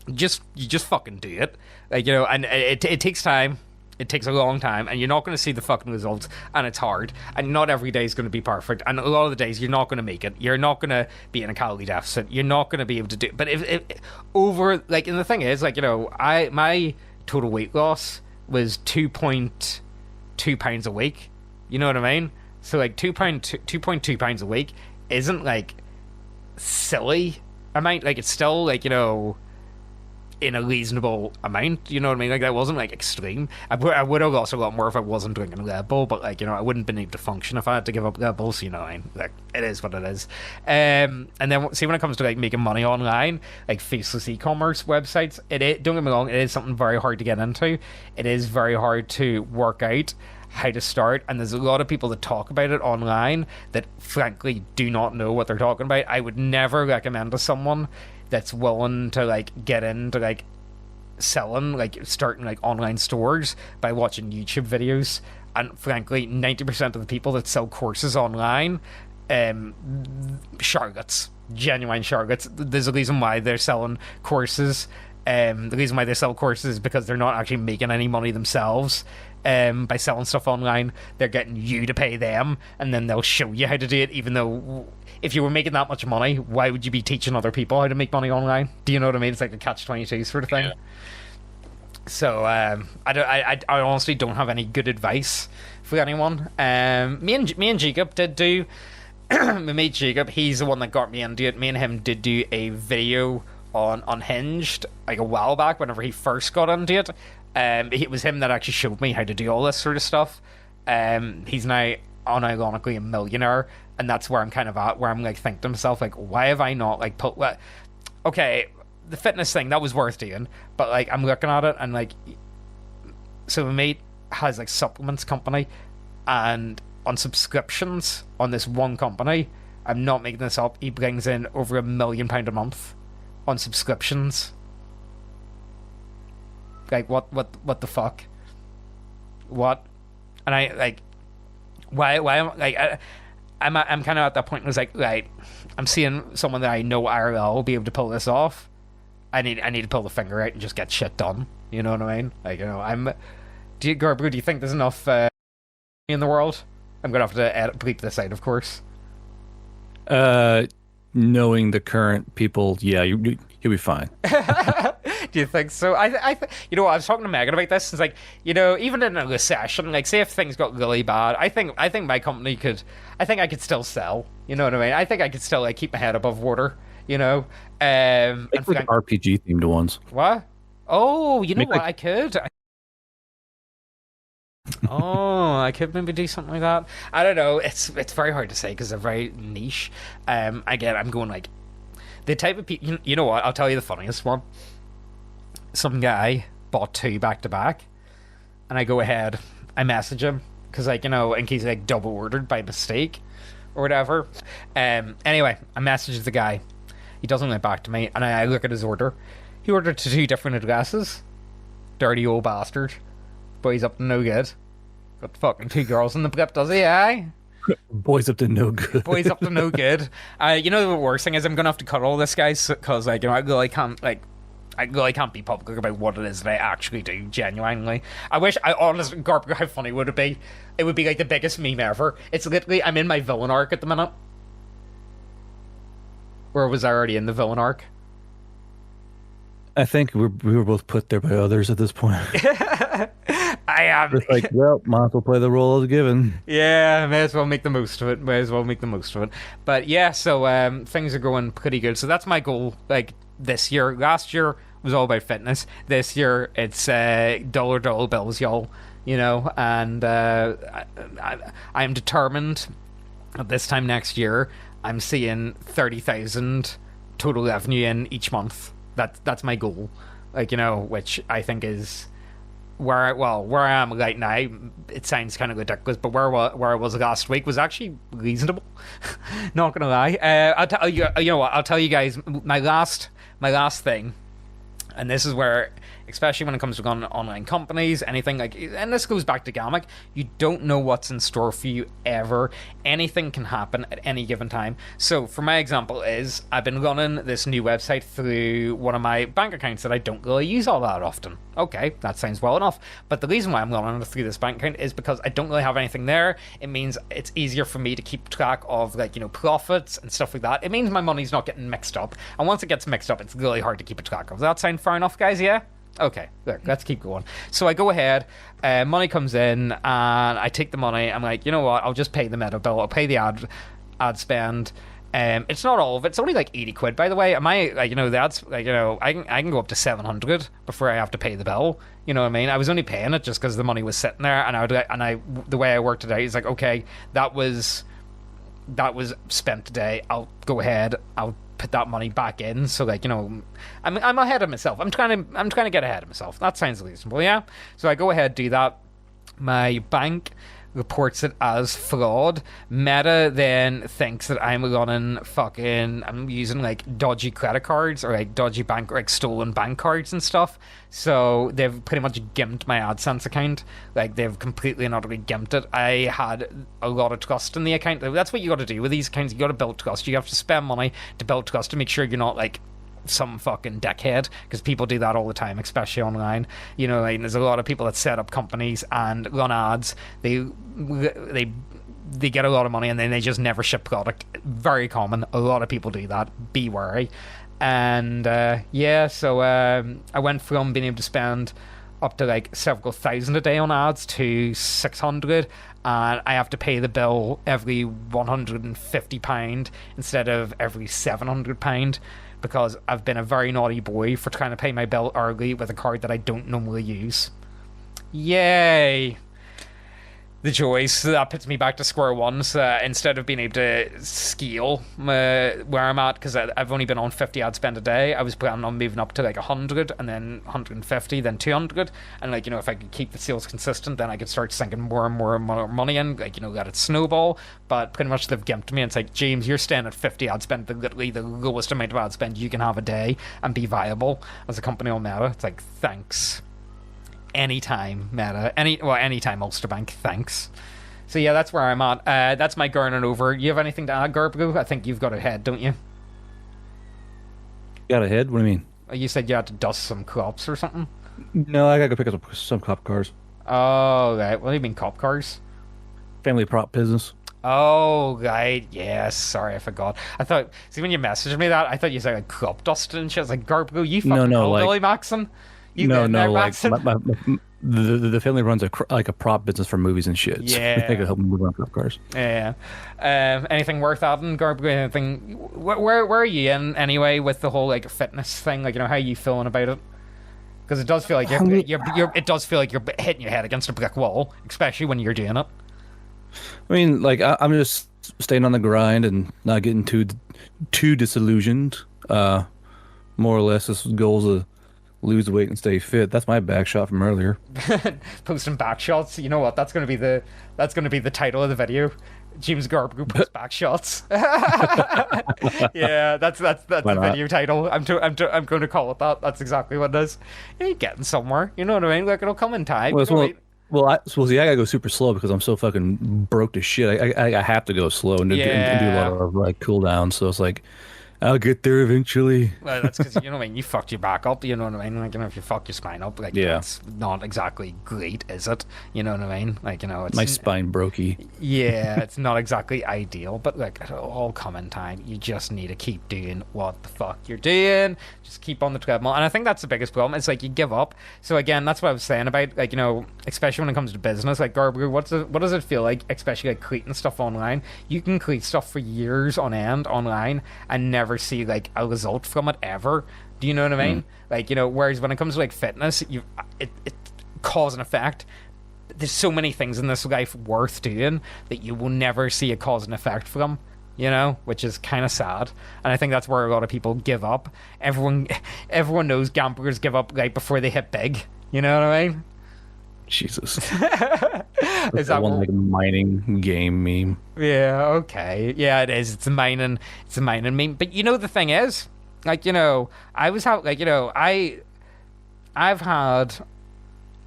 you just fucking do it. Like, and it takes time. It takes a long time, and you're not going to see the fucking results, and it's hard, and not every day is going to be perfect, and a lot of the days you're not going to make it. You're not going to be in a calorie deficit. You're not going to be able to do it. But if over, like, and the thing is, like, my total weight loss was 2.2 pounds a week. You know what I mean? So, like, 2.2 pounds a week isn't, like, silly amount. Like, it's still, like, in a reasonable amount, you know what I mean? Like, that wasn't, like, extreme. I would have lost a lot more if I wasn't drinking Red Bull, but, like, I wouldn't have been able to function if I had to give up Red Bull, so, like, it is what it is. And then, see, when it comes to, like, making money online, like, faceless e-commerce websites, don't get me wrong, it is something very hard to get into. It is very hard to work out how to start, and there's a lot of people that talk about it online that, frankly, do not know what they're talking about. I would never recommend to someone that's willing to, like, get into, like, selling, like, starting, like, online stores by watching YouTube videos. And frankly, 90% of the people that sell courses online, charlatans. genuine sharks. There's a reason why they're selling courses. The reason why they sell courses is because they're not actually making any money themselves. By selling stuff online, they're getting you to pay them, and then they'll show you how to do it. Even though, if you were making that much money, why would you be teaching other people how to make money online? Do you know what I mean? It's like a catch-22 sort of thing. Yeah. So I honestly don't have any good advice for anyone. Me and Jacob did do. My mate Jacob, he's the one that got me into it. Me and him did do a video on Unhinged like a while back whenever he first got into it. It was him that actually showed me how to do all this sort of stuff. He's now unironically a millionaire, and that's where I'm kind of at, where I'm like thinking to myself, like, why have I not like put okay, the fitness thing, that was worth doing, but like I'm looking at it and like, so my mate has like supplements company, and on subscriptions on this one company, I'm not making this up, he brings in over £1 million a month on subscriptions. Like what the fuck? What? And I like, why am like I'm kind of at that point. I was like, right, I'm seeing someone that I know IRL will be able to pull this off. I need to pull the finger out and just get shit done. You know what I mean? Like, you know, Guardbro, do you think there's enough in the world? I'm gonna have to bleep this out, of course. Knowing the current people, yeah, you'll be fine. Do you think so? You know, I was talking to Megan about this. It's like, you know, even in a recession, like, say if things got really bad, I think my company could. I think I could still sell. You know what I mean? I think I could still like keep my head above water. You know, Make like RPG themed ones. What? Oh, you know Make what? like... I could. I could maybe do something like that. I don't know. It's very hard to say because they're very niche. Again, I'm going like the type of people. You know what? I'll tell you the funniest one. Some guy bought 2 back to back, and I go ahead. I message him because, like, you know, in case like double ordered by mistake or whatever. Anyway, I message the guy. He doesn't get back to me, and I look at his order. He ordered to 2 different addresses. Dirty old bastard. Boy's up to no good. Got fucking 2 girls in the blip, does he, eh? Boy's up to no good. Boy's up to no good. You know, the worst thing is I'm going to have to cut all this, guys, because, like, you know, I really can't be public about what it is that I actually do, genuinely. I honestly, Guardbro, how funny would it be? It would be, like, the biggest meme ever. It's literally, I'm in my villain arc at the minute. Or was I already in the villain arc? I think we were both put there by others at this point. I am. It's like, well, might as well play the role as given. Yeah, may as well make the most of it. But yeah, so things are going pretty good. So that's my goal. Like this year, last year was all about fitness. This year, it's dollar bills, y'all. You know, and I am determined. At this time next year, I'm seeing 30,000 total revenue in each month. That's my goal, like, you know, which I think is where I am right now. It sounds kind of ridiculous, but where I was last week was actually reasonable. Not gonna lie. I'll tell you. You know what? I'll tell you guys my last thing, and this is where, especially when it comes to online companies, anything like, and this goes back to Gamic, you don't know what's in store for you ever. Anything can happen at any given time. So for my example is, I've been running this new website through one of my bank accounts that I don't really use all that often. Okay, that sounds well enough. But the reason why I'm running it through this bank account is because I don't really have anything there. It means it's easier for me to keep track of, like, you know, profits and stuff like that. It means my money's not getting mixed up. And once it gets mixed up, it's really hard to keep a track of. Does that sound fair enough, guys? Yeah? Okay, look, let's keep going. So I go ahead, money comes in, and I take the money. I'm like, you know what? I'll just pay the meta bill. I'll pay the ad spend. It's not all of it. It's only like 80 quid, by the way. Am I, like, you know, that's, like, you know, I can go up to 700 before I have to pay the bill. You know what I mean? I was only paying it just because the money was sitting there, and the way I worked it out is like, okay, that was spent today. I'll go ahead. I'll put that money back in. So, like, you know, I'm ahead of myself. I'm trying to get ahead of myself. That sounds reasonable, yeah. So I go ahead, do that. My bank reports it as fraud. Meta then thinks that I'm using like dodgy credit cards or like dodgy bank, like stolen bank cards and stuff. So they've pretty much gimped my AdSense account. Like they've completely and utterly gimped it. I had a lot of trust in the account. That's what you got to do with these accounts. You got to build trust. You have to spend money to build trust to make sure you're not like some fucking dickhead, because people do that all the time, especially online. You know, like, there's a lot of people that set up companies and run ads. They get a lot of money and then they just never ship product. Very common. A lot of people do that. Be wary. And so I went from being able to spend up to like several thousand a day on ads to 600, and I have to pay the bill every £150 instead of every £700, because I've been a very naughty boy for trying to pay my bill early with a card that I don't normally use. Yay! The joys. So that puts me back to square one. So instead of being able to scale where I'm at, because I've only been on 50 ad spend a day, I was planning on moving up to like 100 and then 150, then 200. And like, you know, if I could keep the sales consistent, then I could start sinking more and more money in, like, you know, let it snowball. But pretty much they've gimped me. And it's like, James, you're staying at 50 ad spend, literally the lowest amount of ad spend you can have a day and be viable as a company on Meta. It's like, thanks. Anytime, Meta. Anytime, Ulster Bank. Thanks. So yeah, that's where I'm at. That's my garden over. You have anything to add, Guardbro? I think you've got a head, don't you? Got a head? What do you mean? You said you had to dust some crops or something? No, I gotta go pick up some cop cars. Oh, right. What do you mean cop cars? Family prop business. Oh, right. Yes. Sorry, I forgot. I thought... See, when you messaged me that, I thought you said like crop dusting and shit. I was like, Guardbro, you fucking Billy Maxon? Like the family runs a prop business for movies and shit. Yeah, so they could help me move on cop cars. Yeah. Anything worth adding, Garb? Anything? Where are you in anyway with the whole like fitness thing? Like, you know, how are you feeling about it? Because it does feel like it does feel like you're hitting your head against a brick wall, especially when you're doing it. I mean, like I'm just staying on the grind and not getting too disillusioned. More or less, this goal's a lose weight and stay fit. That's my back shot from earlier. Posting back shots. You know what? That's gonna be the title of the video. James Guardbro posts back shots. Yeah, that's the video title. I'm going to call it that. That's exactly what it is. You're getting somewhere. You know what I mean? Like, it'll come in time. See, I gotta go super slow because I'm so fucking broke to shit. I have to go slow and do a lot of like cool down. So it's like, I'll get there eventually. Well, that's because, you know what I mean, you fucked your back up, you know what I mean? Like, you know, if you fuck your spine up, like, that's not exactly great, is it? You know what I mean? Like, you know, it's... My spine brokey. Yeah, it's not exactly ideal, but, like, it'll all come in time. You just need to keep doing what the fuck you're doing. Just keep on the treadmill. And I think that's the biggest problem. It's like, you give up. So, again, that's what I was saying about, like, you know, especially when it comes to business, like, Guardbro, what does it feel like, especially, like, creating stuff online? You can create stuff for years on end online and never see like a result from it ever. Do you know what I mean? Like, you know, whereas when it comes to like fitness, it cause and effect. There's so many things in this life worth doing that you will never see a cause and effect from, you know, which is kind of sad. And I think that's where a lot of people give up. Everyone knows gamblers give up right before they hit big. You know what I mean? Jesus. Is that one like mining game meme? Yeah, okay. Yeah, it is. It's a mining meme. But you know the thing is, like, you know, I've had,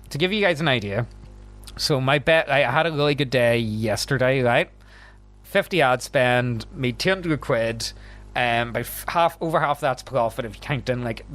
to give you guys an idea, so I had a really good day yesterday, right? 50 ad spend, made 200 quid, about over half that's profit if you count in like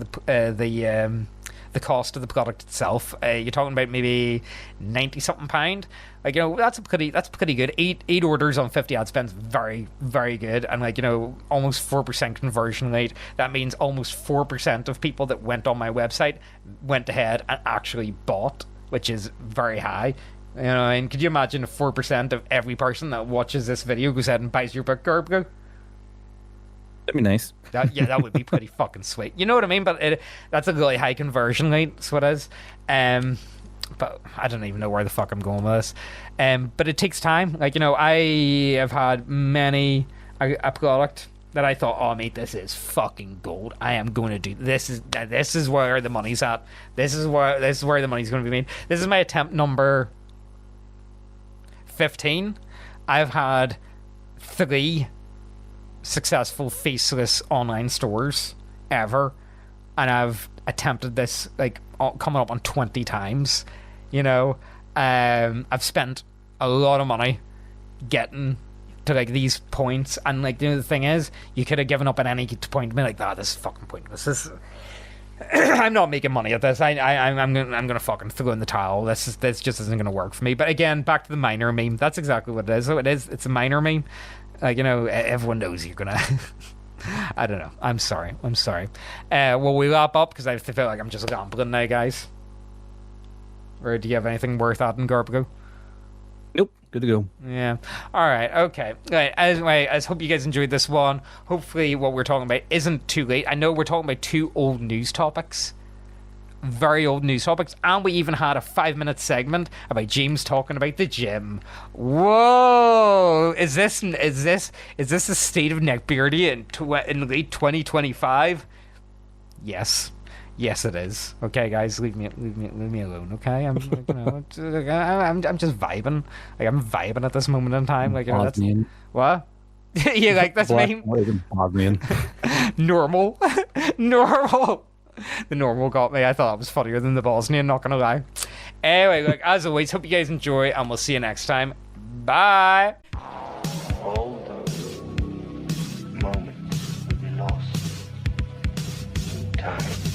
the cost of the product itself. You're talking about maybe 90 something pound. Like, you know, that's pretty good. Eight orders on 50 ad spends, very, very good. And like, you know, almost 4% conversion rate. That means almost 4% of people that went on my website went ahead and actually bought, which is very high. You know, and could you imagine if 4% of every person that watches this video goes ahead and buys your book, Guardbro? That'd be nice. That would be pretty fucking sweet. You know what I mean? But that's a really high conversion rate, that's what it is. But I don't even know where the fuck I'm going with this. But it takes time. Like, you know, I have had a product that I thought, oh mate, this is fucking gold. I am going to do this. This is where the money's at. This is where the money's going to be made. This is my attempt number 15, I've had 3 successful faceless online stores ever, and I've attempted this like coming up on 20 times. I've spent a lot of money getting to like these points, and like the thing is, you could have given up at any point and been like, this is fucking pointless. I'm not making money at this. I'm gonna fucking throw in the towel. This just isn't gonna work for me. But again, back to the minor meme. That's exactly what it is. So it's a minor meme. Like, everyone knows you're gonna. I don't know. I'm sorry. Will we wrap up? Because I feel like I'm just rambling now, guys. Or do you have anything worth adding, Guardbro? Nope. Good to go. Yeah. All right. Okay. Right. Anyway, I hope you guys enjoyed this one. Hopefully what we're talking about isn't too late. I know we're talking about 2 old news topics. Very old news topics. And we even had a 5-minute segment about James talking about the gym. Whoa. Is this the state of Neckbeardia in late 2025? Yes. Yes, it is. Okay, guys, leave me alone. Okay, I'm just vibing. Like, I'm vibing at this moment in time. Like, that's what. You like this meme? Normal. The normal got me. I thought it was funnier than the Bosnian. Not gonna lie. Anyway, like as always, hope you guys enjoy, and we'll see you next time. Bye. All those moments lost in time.